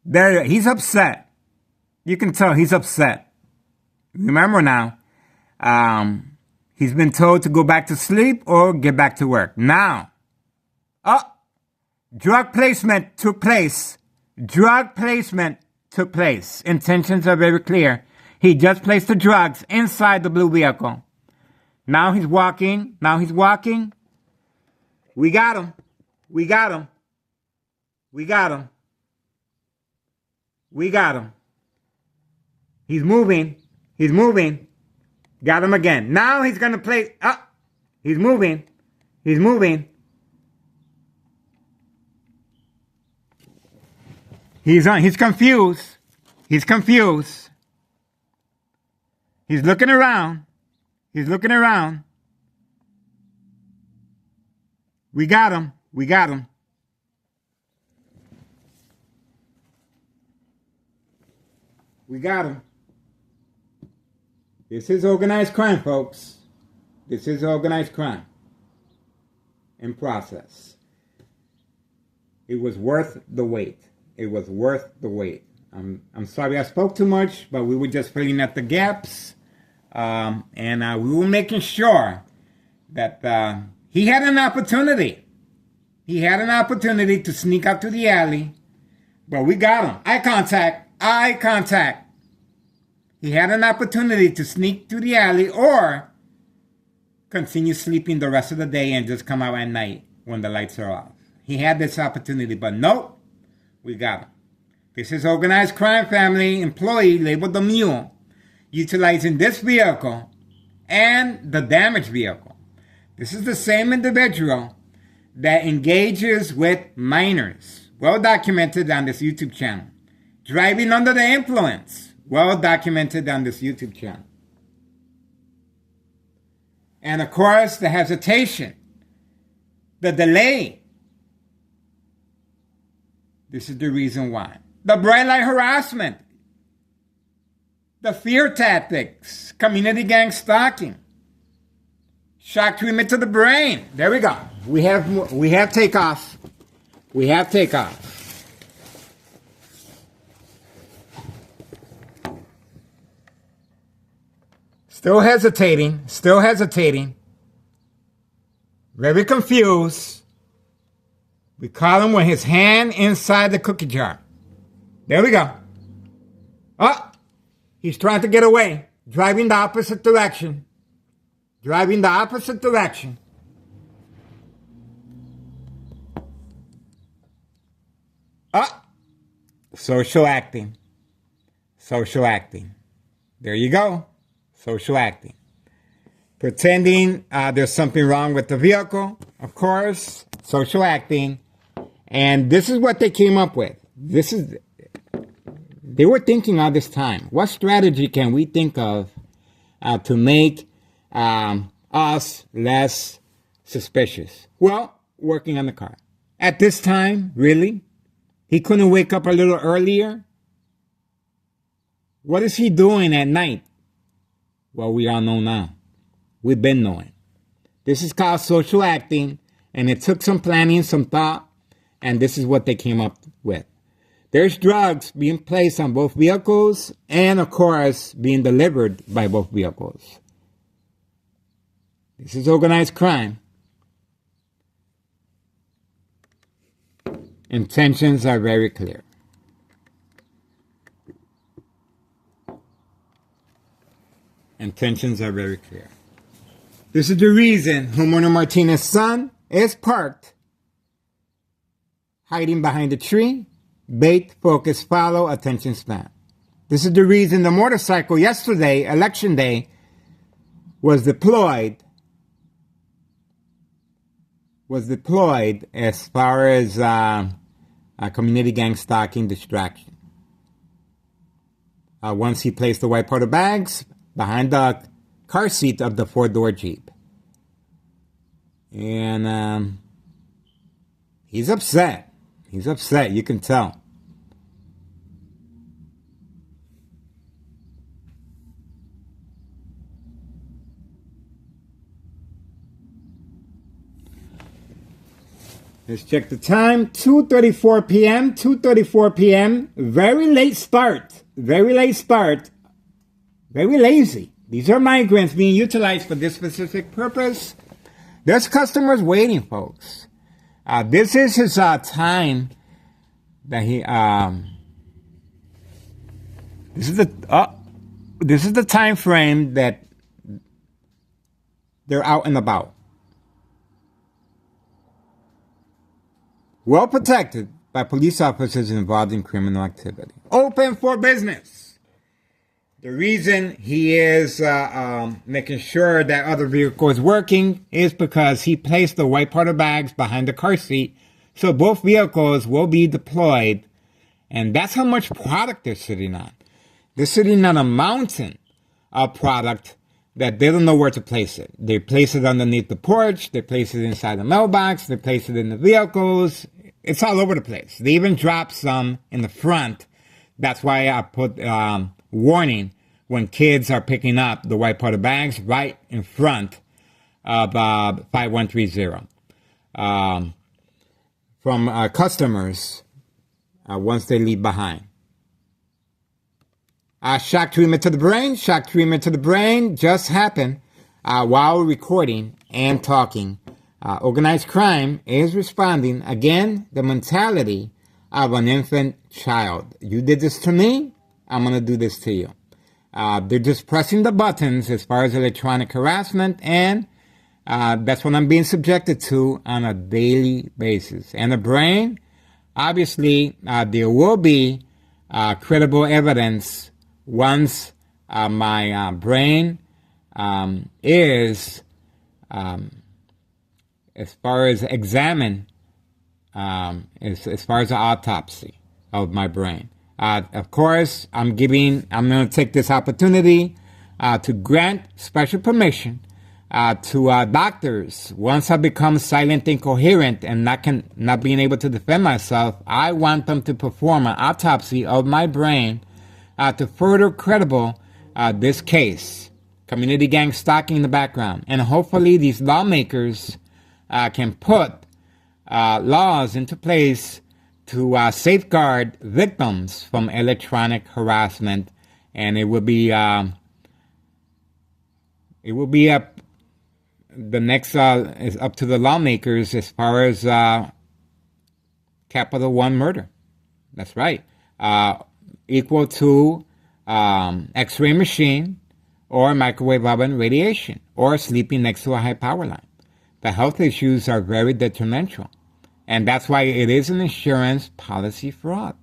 There, he's upset. You can tell he's upset. Remember now, he's been told to go back to sleep or get back to work. Now, drug placement took place. Drug placement took place. Intentions are very clear. He just placed the drugs inside the blue vehicle. Now he's walking. Now he's walking. We got him. We got him. We got him. We got him. He's moving. He's moving. Got him again. Now he's going to play. He's moving. He's moving. He's confused. He's confused. He's looking around. He's looking around. We got him. We got him. We got him. This is organized crime, folks. This is organized crime in process. It was worth the wait. It was worth the wait. I'm sorry I spoke too much, but we were just filling up the gaps. And we were making sure that he had an opportunity. He had an opportunity to sneak out to the alley, but we got him. Eye contact. Eye contact. He had an opportunity to sneak to the alley or continue sleeping the rest of the day and just come out at night when the lights are off. He had this opportunity, but nope, we got him. This is organized crime family employee labeled the Mule, utilizing this vehicle and the damaged vehicle. This is the same individual that engages with minors, well documented on this YouTube channel. Driving under the influence, well documented on this YouTube channel. And of course, the hesitation, the delay. This is the reason why. The bright light harassment, the fear tactics, community gang stalking, shock treatment to the brain. There we go. We have takeoff. We have takeoff. Still hesitating, still hesitating. Very confused. We caught him with his hand inside the cookie jar. There we go. He's trying to get away. Driving the opposite direction. Driving the opposite direction. Social acting. Social acting. There you go. Social acting. Pretending there's something wrong with the vehicle, of course. Social acting. And this is what they came up with. They were thinking all this time. What strategy can we think of to make us less suspicious? Well, working on the car. At this time, really? He couldn't wake up a little earlier? What is he doing at night? Well, we all know now. We've been knowing. This is called social acting, and it took some planning, some thought, and this is what they came up with. There's drugs being placed on both vehicles and, of course, being delivered by both vehicles. This is organized crime. Intentions are very clear. Intentions are very clear. This is the reason Humano Martinez's son is parked, hiding behind a tree. Bait, focus, follow, attention span. This is the reason the motorcycle yesterday, election day, was deployed as far as a community gang stalking distraction. Once he placed the white powder bags behind the car seat of the four-door Jeep. And he's upset. He's upset, you can tell. Let's check the time. 2:34 p.m. 2:34 p.m. Very late start. Very late start. Very lazy. These are migrants being utilized for this specific purpose. There's customers waiting, folks. This is his time that he. This is the time frame that they're out and about. Well protected by police officers involved in criminal activity. Open for business. The reason he is making sure that other vehicle is working is because he placed the white powder bags behind the car seat, so both vehicles will be deployed, and that's how much product they're sitting on. They're sitting on a mountain of product that they don't know where to place it. They place it underneath the porch, they place it inside the mailbox, they place it in the vehicles. It's all over the place. They even drop some in the front. That's why I put warning when kids are picking up the white powder bags right in front of 5130 from customers once they leave behind. Shock treatment to the brain. Shock treatment to the brain just happened while recording and talking. Organized crime is responding. Again, the mentality of an infant child. You did this to me, I'm going to do this to you. They're just pressing the buttons as far as electronic harassment, and that's what I'm being subjected to on a daily basis. And the brain, obviously, there will be credible evidence once my brain is, as far as examined, as far as the autopsy of my brain. Of course, I'm going to take this opportunity to grant special permission to doctors. Once I become silent, incoherent, and not being able to defend myself, I want them to perform an autopsy of my brain to further credible this case. Community gang stalking in the background. And hopefully these lawmakers can put laws into place to safeguard victims from electronic harassment. And it will be the next is up to the lawmakers as far as Capital One murder. That's right. Equal to X-ray machine or microwave oven radiation or sleeping next to a high power line. The health issues are very detrimental. And that's why it is an insurance policy fraud.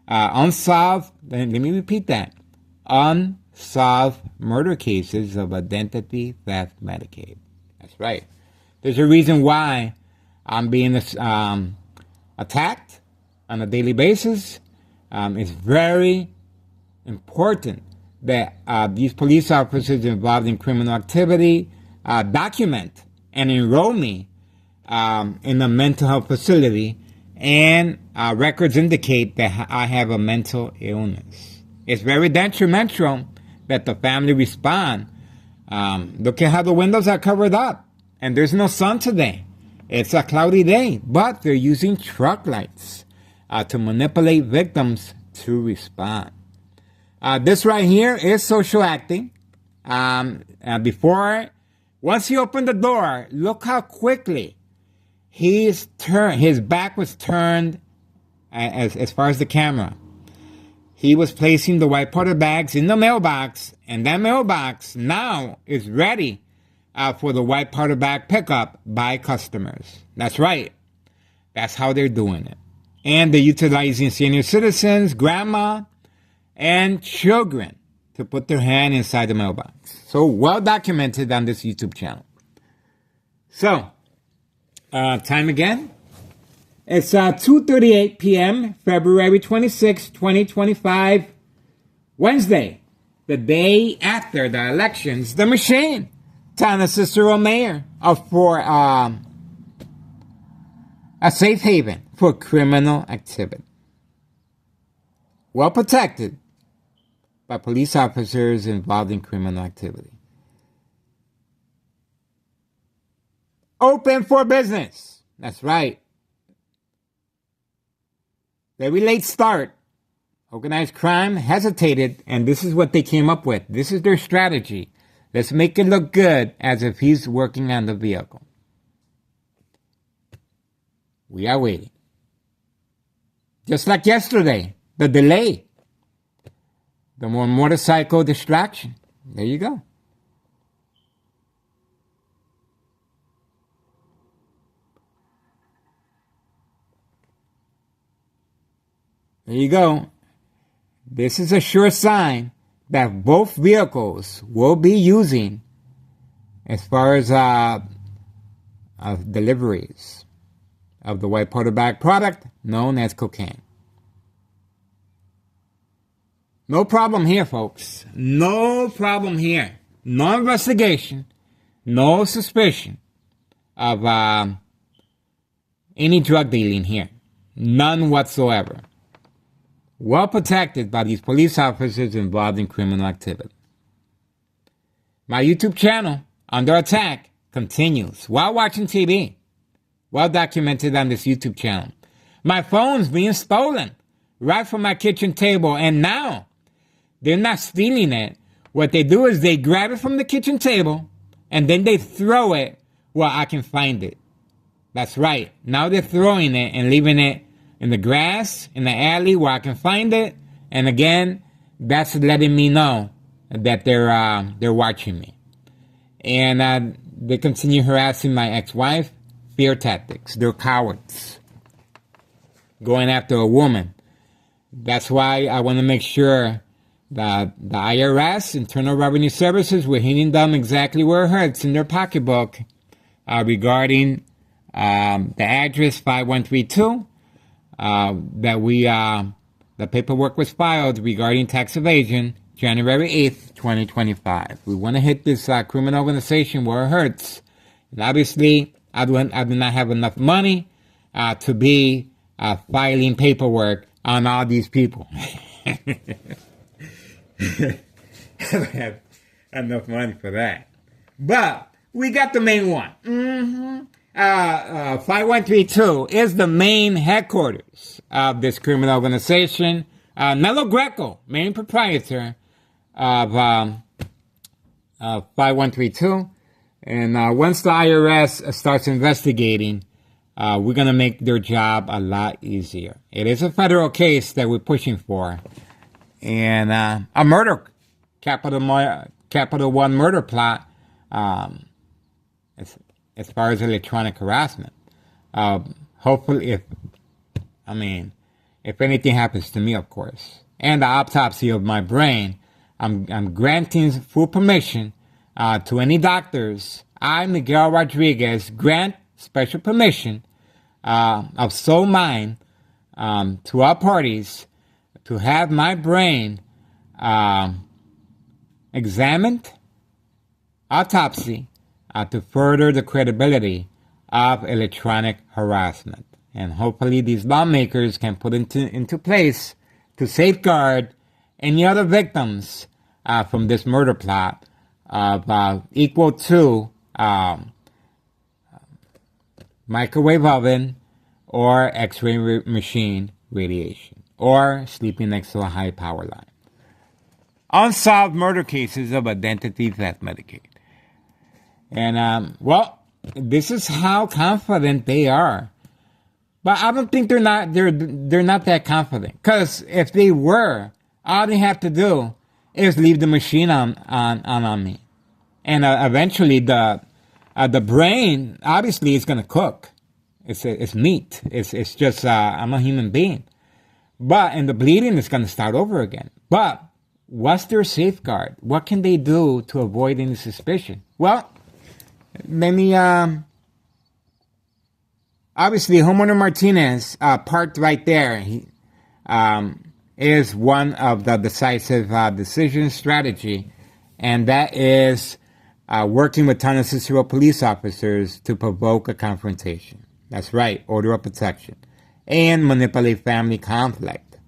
Unsolved, let me repeat that, unsolved murder cases of identity theft Medicaid. That's right. There's a reason why I'm being attacked on a daily basis. It's very important that these police officers involved in criminal activity document and enroll me in a mental health facility, and records indicate that I have a mental illness. It's very detrimental that the family respond. Look at how the windows are covered up, and there's no sun today. It's a cloudy day, but they're using truck lights to manipulate victims to respond. This right here is social acting. Once he opened the door, look how quickly his back was turned as far as the camera. He was placing the white powder bags in the mailbox, and that mailbox now is ready for the white powder bag pickup by customers. That's right. That's how they're doing it. And they're utilizing senior citizens, grandma, and children to put their hand inside the mailbox. So well documented on this YouTube channel. So, time again. It's 2:38 p.m., February 26, 2025, Wednesday, the day after the elections. The machine, Tana Cicero Mayor, for a safe haven for criminal activity. Well protected by police officers involved in criminal activity. Open for business. That's right. Very late start. Organized crime hesitated, and this is what they came up with. This is their strategy. Let's make it look good as if he's working on the vehicle. We are waiting. Just like yesterday, the delay. The more motorcycle distraction. There you go. There you go. This is a sure sign that both vehicles will be using as far as deliveries of the white powder bag product known as cocaine. No problem here, folks. No problem here. No investigation, no suspicion of any drug dealing here. None whatsoever. Well protected by these police officers involved in criminal activity. My YouTube channel, Under Attack, continues while watching TV. Well documented on this YouTube channel. My phone's being stolen right from my kitchen table, and now they're not stealing it. What they do is they grab it from the kitchen table and then they throw it where I can find it. That's right. Now they're throwing it and leaving it in the grass, in the alley where I can find it. And again, that's letting me know that they're watching me. And they continue harassing my ex-wife. Fear tactics. They're cowards. Going after a woman. That's why I want to make sure that the IRS, Internal Revenue Services, we're hitting them exactly where it hurts in their pocketbook regarding the address 5132. The paperwork was filed regarding tax evasion January 8th, 2025. We want to hit this criminal organization where it hurts. And obviously, I do not have enough money to be filing paperwork on all these people. I don't have enough money for that. But we got the main one. 5132 is the main headquarters of this criminal organization. Nello Greco, main proprietor of 5132. And once the IRS starts investigating, we're going to make their job a lot easier. It is a federal case that we're pushing for. And a murder, capital one murder plot, as far as electronic harassment. Hopefully, if anything happens to me, of course, and the autopsy of my brain, I'm granting full permission to any doctors. I, Miguel Rodriguez, grant special permission of sole mind to all parties to have my brain examined, autopsy, to further the credibility of electronic harassment. And hopefully these lawmakers can put into place to safeguard any other victims from this murder plot of equal to microwave oven or x-ray machine radiation, or sleeping next to a high power line. Unsolved murder cases of identity theft Medicaid. And, this is how confident they are. But I don't think they're not that confident. Because if they were, all they have to do is leave the machine on me. And eventually the brain, obviously, is going to cook. It's meat. It's just, I'm a human being. And the bleeding is going to start over again. But what's their safeguard? What can they do to avoid any suspicion? Well, let me, obviously, Homeowner Martinez, parked right there, he, is one of the decisive decision strategy, and that is working with Town Cicero police officers to provoke a confrontation. That's right, order of protection, and manipulate family conflict.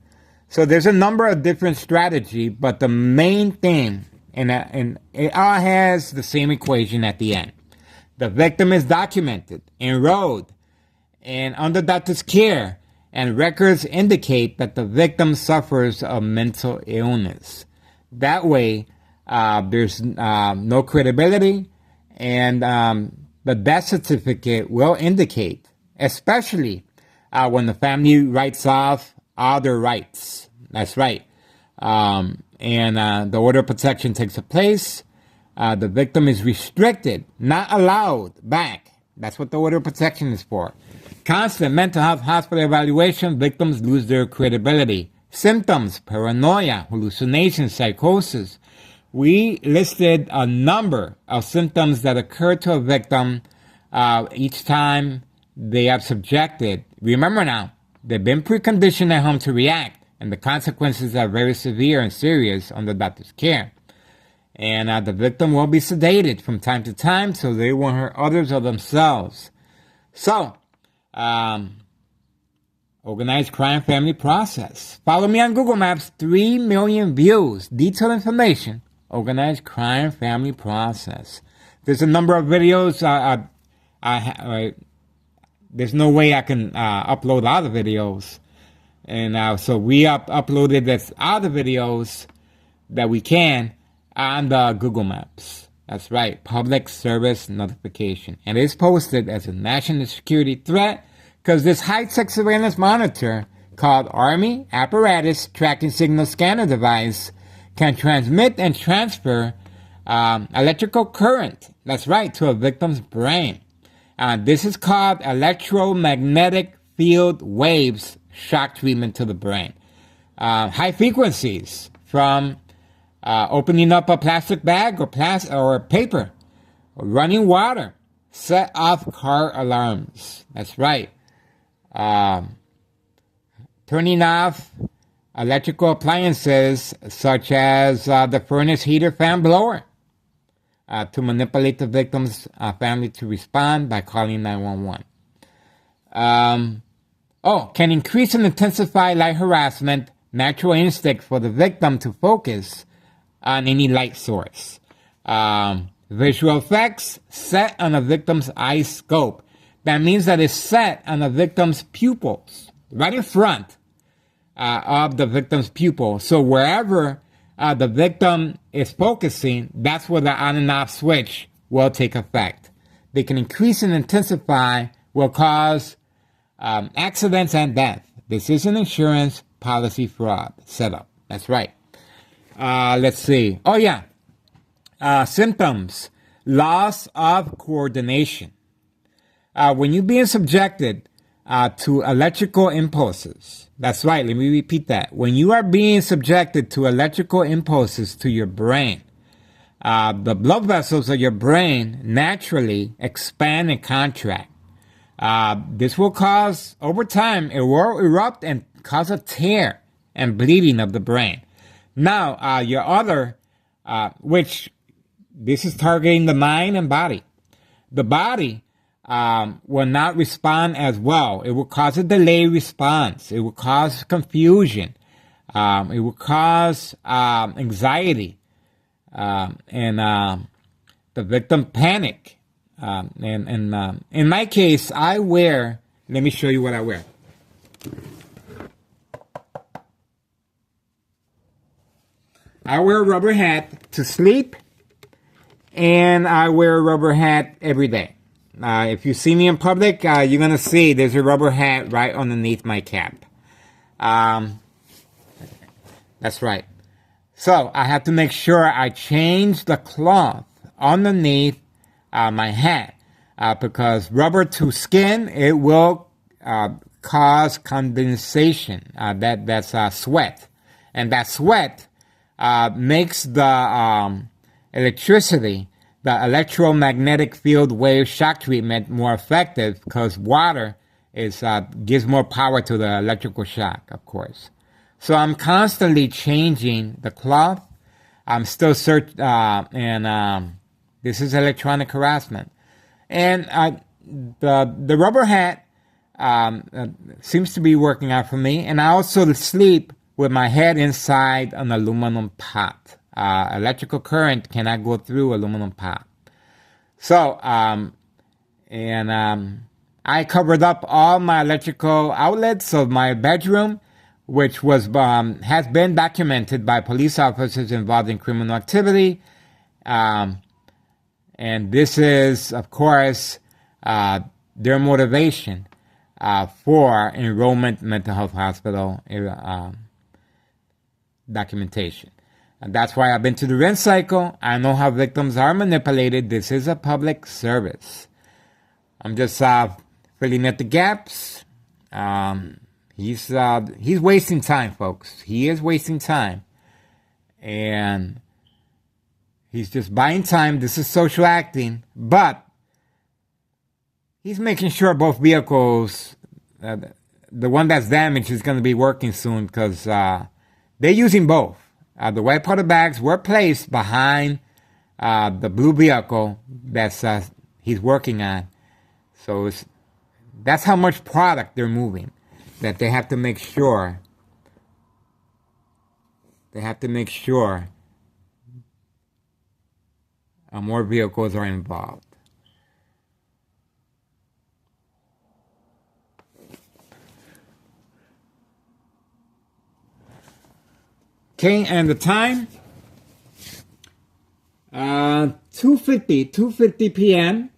So there's a number of different strategies, but the main thing, and it all has the same equation at the end. The victim is documented, enrolled, and under doctor's care, and records indicate that the victim suffers of mental illness. That way, there's no credibility, and the death certificate will indicate, especially when the family writes off all their rights. That's right. And the order of protection takes place. The victim is restricted, not allowed back. That's what the order of protection is for. Constant mental health hospital evaluation, victims lose their credibility. Symptoms: paranoia, hallucinations, psychosis. We listed a number of symptoms that occur to a victim each time they are subjected. Remember now, they've been preconditioned at home to react, and the consequences are very severe and serious under doctor's care. And the victim will be sedated from time to time so they won't hurt others or themselves. So, organized crime family process. Follow me on Google Maps, 3 million views. Detailed information, organized crime family process. There's a number of videos. There's no way I can upload all the videos. And so we uploaded all the videos that we can on the Google Maps. That's right, public service notification. And it's posted as a national security threat because this high-tech surveillance monitor called Army Apparatus Tracking Signal Scanner Device can transmit and transfer electrical current, that's right, to a victim's brain. This is called electromagnetic field waves shock treatment to the brain. High frequencies from opening up a plastic bag or paper, or running water, set off car alarms. That's right. Turning off electrical appliances such as the furnace, heater, fan, blower, to manipulate the victim's family to respond by calling 911. Can increase and intensify light harassment, natural instinct for the victim to focus on any light source. Visual effects set on a victim's eye scope. That means that it's set on the victim's pupils, right in front of the victim's pupil. So wherever the victim is focusing, that's where the on and off switch will take effect. They can increase and intensify, will cause accidents and death. This is an insurance policy fraud setup. That's right. Let's see. Symptoms. Loss of coordination. When you're being subjected to electrical impulses, that's right, let me repeat that. When you are being subjected to electrical impulses to your brain, the blood vessels of your brain naturally expand and contract. This will cause, over time, it will erupt and cause a tear and bleeding of the brain. Now, your other, which this is targeting the mind and body. The body will not respond as well. It will cause a delayed response. It will cause confusion. It will cause anxiety. And the victim panic. And in my case, I wear, let me show you what I wear. I wear a rubber hat to sleep, and I wear a rubber hat every day. If you see me in public, you're going to see there's a rubber hat right underneath my cap. That's right. So I have to make sure I change the cloth underneath my hat, because rubber to skin, it will cause condensation. That's sweat. And that sweat makes the electricity, the electromagnetic field wave shock treatment more effective, because water gives more power to the electrical shock, of course. So I'm constantly changing the cloth. I'm still this is electronic harassment. And the rubber hat seems to be working out for me. And I also sleep with my head inside an aluminum pot. Electrical current cannot go through aluminum pot. So, I covered up all my electrical outlets of my bedroom, which was has been documented by police officers involved in criminal activity. And this is, of course, their motivation for enrollment mental health hospital documentation. And that's why I've been to the rent cycle. I know how victims are manipulated. This is a public service. I'm just filling in the gaps. He's wasting time, folks. He is wasting time. And he's just buying time. This is social acting. But he's making sure both vehicles, the one that's damaged is going to be working soon because they're using both. The white powder bags were placed behind the blue vehicle that's he's working on. So that's how much product they're moving. That they have to make sure. More vehicles are involved. Okay, and the time? 2:50 p.m.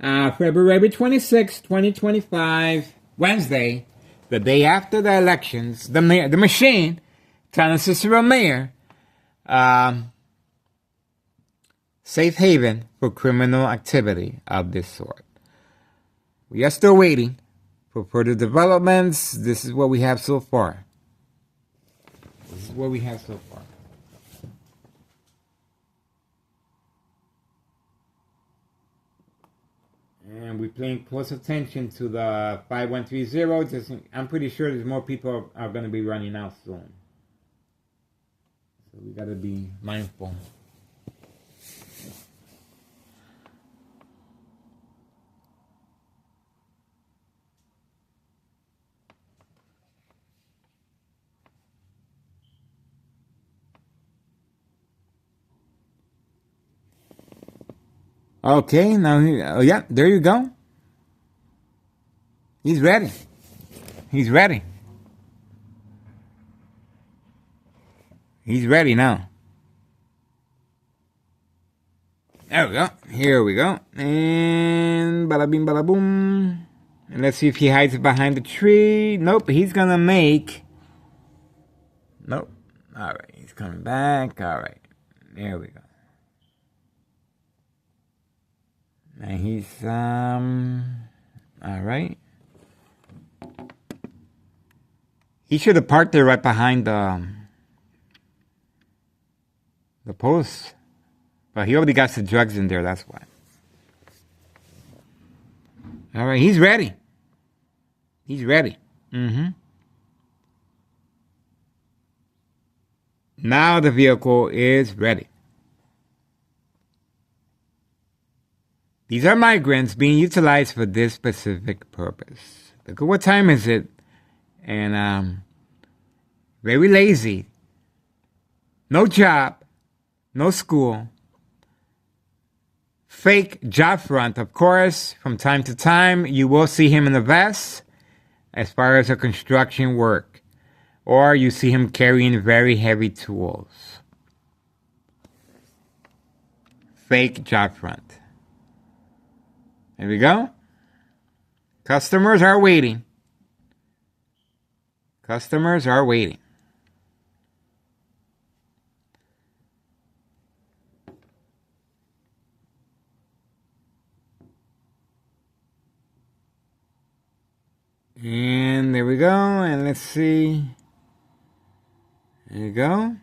February 26, 2025, Wednesday, the day after the elections, the machine, Town Cicero Mayor, safe haven for criminal activity of this sort. We are still waiting for further developments. This is what we have so far. And we're paying close attention to the 5130. I'm pretty sure there's more people are going to be running out soon. So we got to be mindful. Okay, now, yeah, there you go. He's ready. He's ready now. There we go. Here we go. And bada bing, bada boom. And let's see if he hides behind the tree. Nope, he's gonna make. Nope. All right, he's coming back. All right, there we go. And he's all right. He should have parked there right behind the post, but he already got some drugs in there. That's why. All right, he's ready. He's ready. Now the vehicle is ready. These are migrants being utilized for this specific purpose. Look at what time is it. And very lazy. No job. No school. Fake job front, of course. From time to time, you will see him in a vest as far as a construction work. Or you see him carrying very heavy tools. Fake job front. There we go. Customers are waiting. Customers are waiting. And there we go. And let's see. There you go.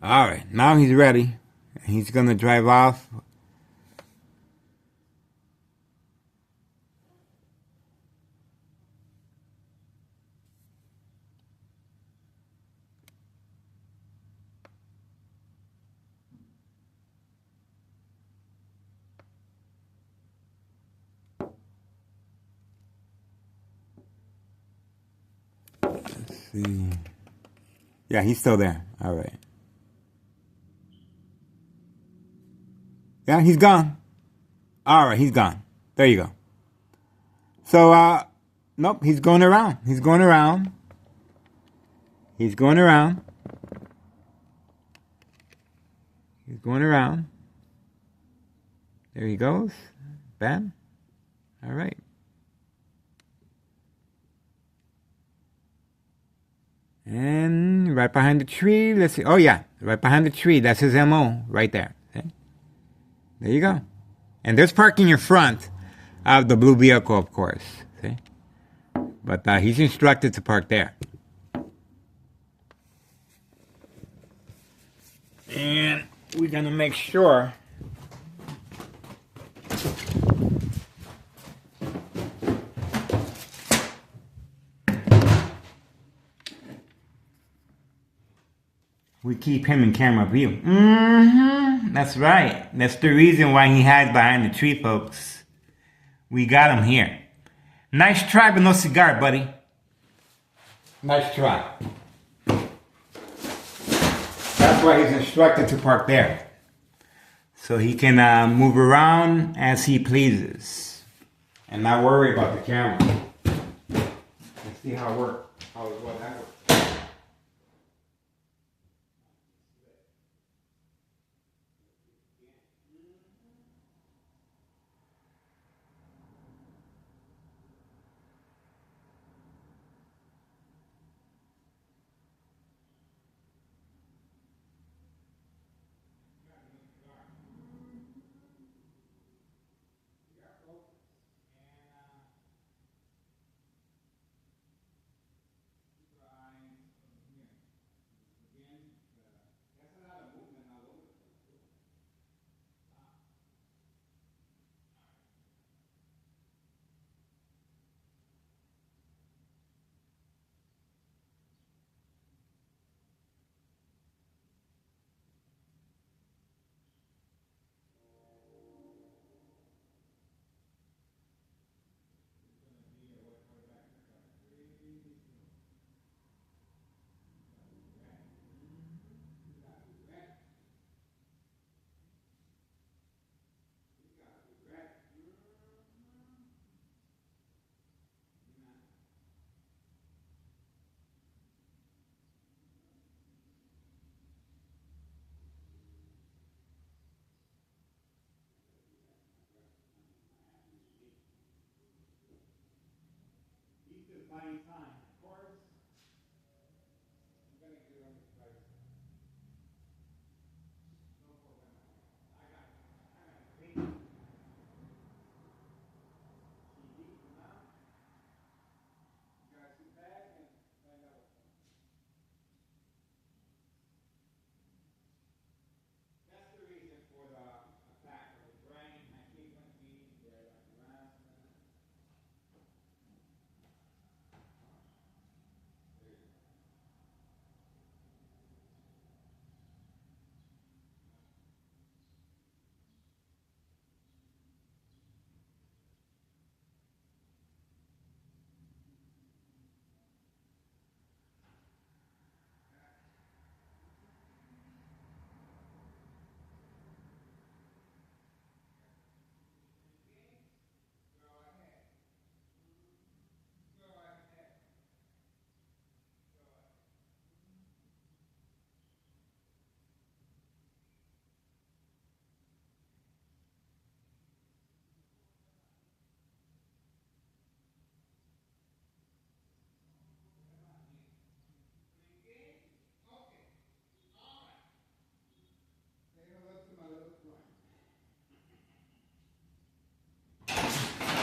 All right, now he's ready. He's going to drive off. see. Yeah, he's still there. All right. Yeah, he's gone. All right, he's gone. There you go. So, nope, he's going around. He's going around. He's going around. He's going around. There he goes. Bam. All right. And right behind the tree, let's see. Oh, yeah, right behind the tree. That's his MO right there. Okay? There you go. And there's parking in front of the blue vehicle, of course. See? But he's instructed to park there. And we're going to make sure we keep him in camera view. Mm-hmm. That's right. That's the reason why he hides behind the tree, folks. We got him here. Nice try, but no cigar, buddy. Nice try. That's why he's instructed to park there. So he can move around as he pleases. And not worry about the camera. Let's see how it works. How it works.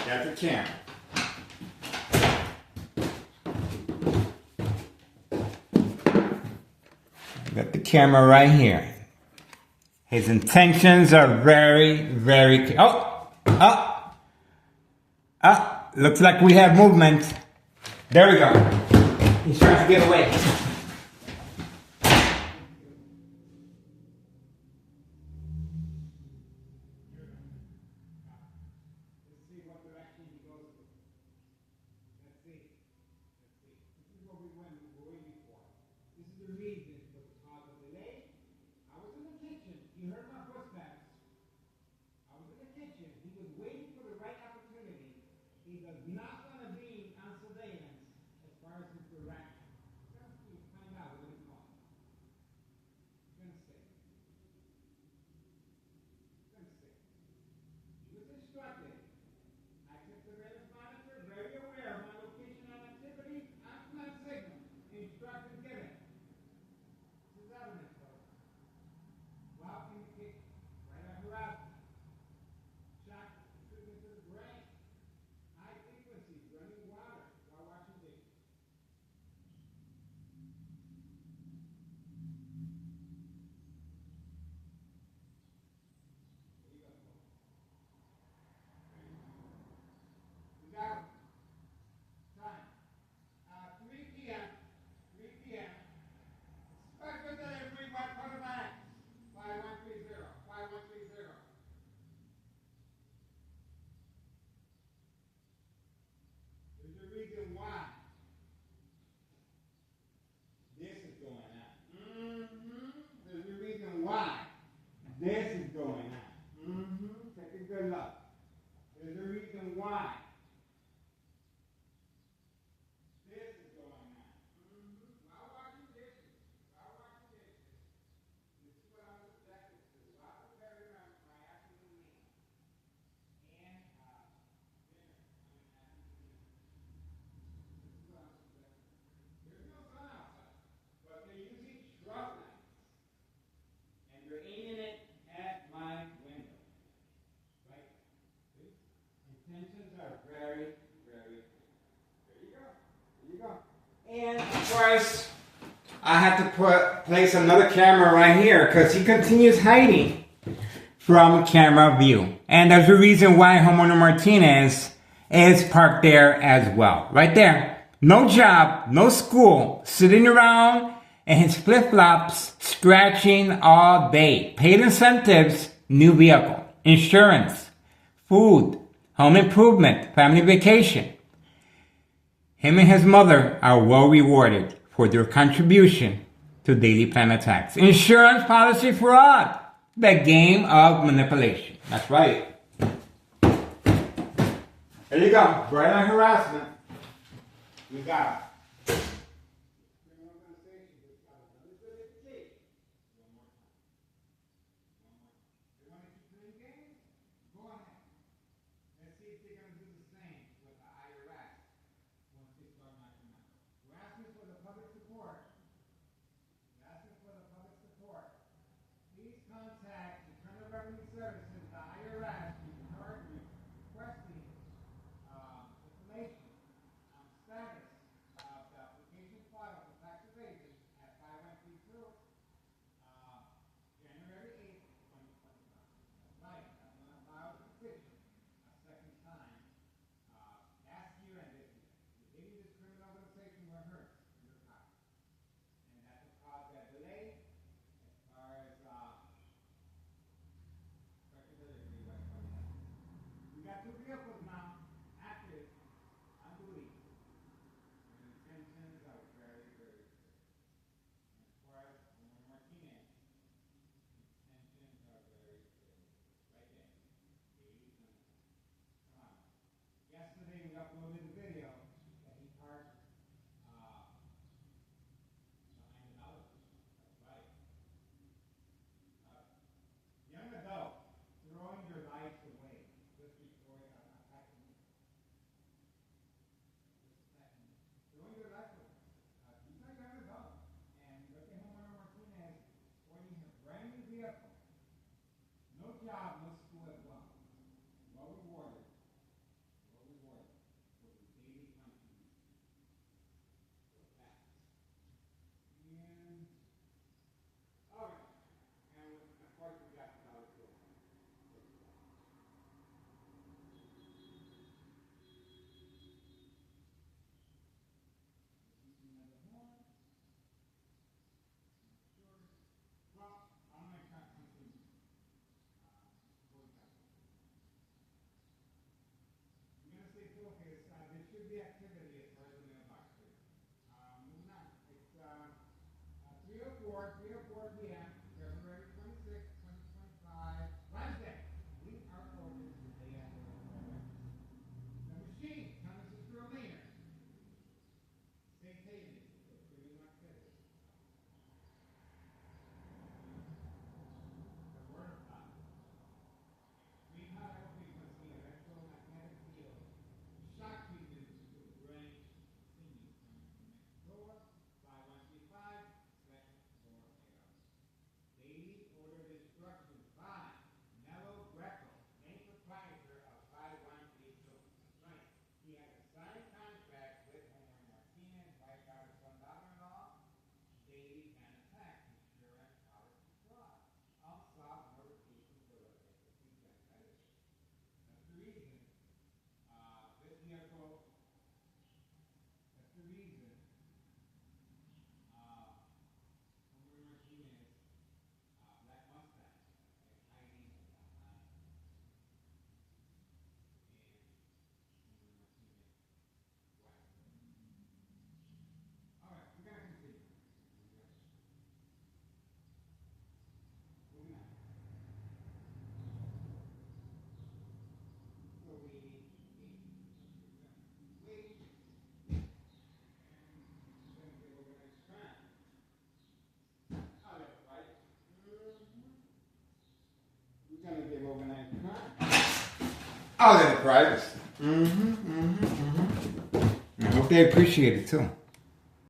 Got the camera. Got the camera right here. His intentions are very, very... looks like we have movement. There we go. He's trying to get away. the reason for the cause of delay. I was in the kitchen. You heard my footsteps. I was in the kitchen. He was waiting for the right opportunity. He does not want to be on surveillance as far as his direction. We're going to find out what it's called. We're going to see. We're going to see. He was instructed. I took surveillance monitor, very aware of my location and activity, on command signal. Instructions given. This is evidence, folks. While in the kitchen, right after harassment. Shock treatment to the brain. High frequencies, running water while washing dishes. There you go, folks. We got time. 3 p.m. 3 p.m. Special delivery, one quarterback. 5130. 5130. There's a reason why this is going on. There's a reason why this is going on. Take a good look. There's a reason why this is going on. While washing dishes. While washing dishes. This is what I'm subjected to. While preparing my afternoon meal. And dinner. This is what I'm subjected to. There's no sun outside. But they're using shrub lights. And they're aiming it at my window. Right? See? Intentions are very, very clear. There you go. There you go. And of course, I had to place another camera right here because he continues hiding from camera view. And there's a reason why Homeowner Martinez is parked there as well. Right there. No job, no school, sitting around in his flip-flops, scratching all day. Paid incentives, new vehicle, insurance, food, home improvement, family vacation. Him and his mother are well rewarded for their contribution to Daily Planet Tax. Insurance policy fraud. The game of manipulation. That's right. There you go. Right on harassment. We got it. Let's see if they're going to do the same with the IRS once they start knocking out. We're asking for the public support. We're asking for the public support. Please contact Internal Revenue Services, the IRS, requesting information on status of the application filed for tax evasion at 5132 January 8th, 2025. That's right. I'm going to file a petition a second time last year and this year. The daily discriminant organization were hurt in the past. And that's what caused that delay as far as special delivery by Carolina. We got 2 vehicles now active on duty. And intentions are very, very clear. And as far as Martinez, intentions are very clear. Right there. Come on. Yesterday we uploaded a video that he parked behind the dollar store. That's right. Young adult throwing your life away just before attacking me. Throwing your life away. He's a young adult. And look at Homeowner Martinez sporting his brand new vehicle. No job, no school as well. Well rewarded. Well rewarded for his daily contribution. And all right. And of course we got the dollar store. Well, I'm going to continue. I'm going to stay focused. There should be activity as far as the mailbox here. Moving on. It's Ladies, order instructions by Nello Greco, main proprietor of 5132. That's right. He has a signed contract with Homer Martinez, White House son daughter-in-law, daily and attack insurance policy fraud. Unsolved murder cases for the creditors. That's the reason. This vehicle. That's the reason. Homer Martinez. Black Mustang is hiding behind and Martinez White. Alright, we gotta continue. Moving on. So we wait. We're gonna get organized crime. Oh, that's right. We're gonna get organized crime. Oh, that's privacy. I hope they appreciate it too.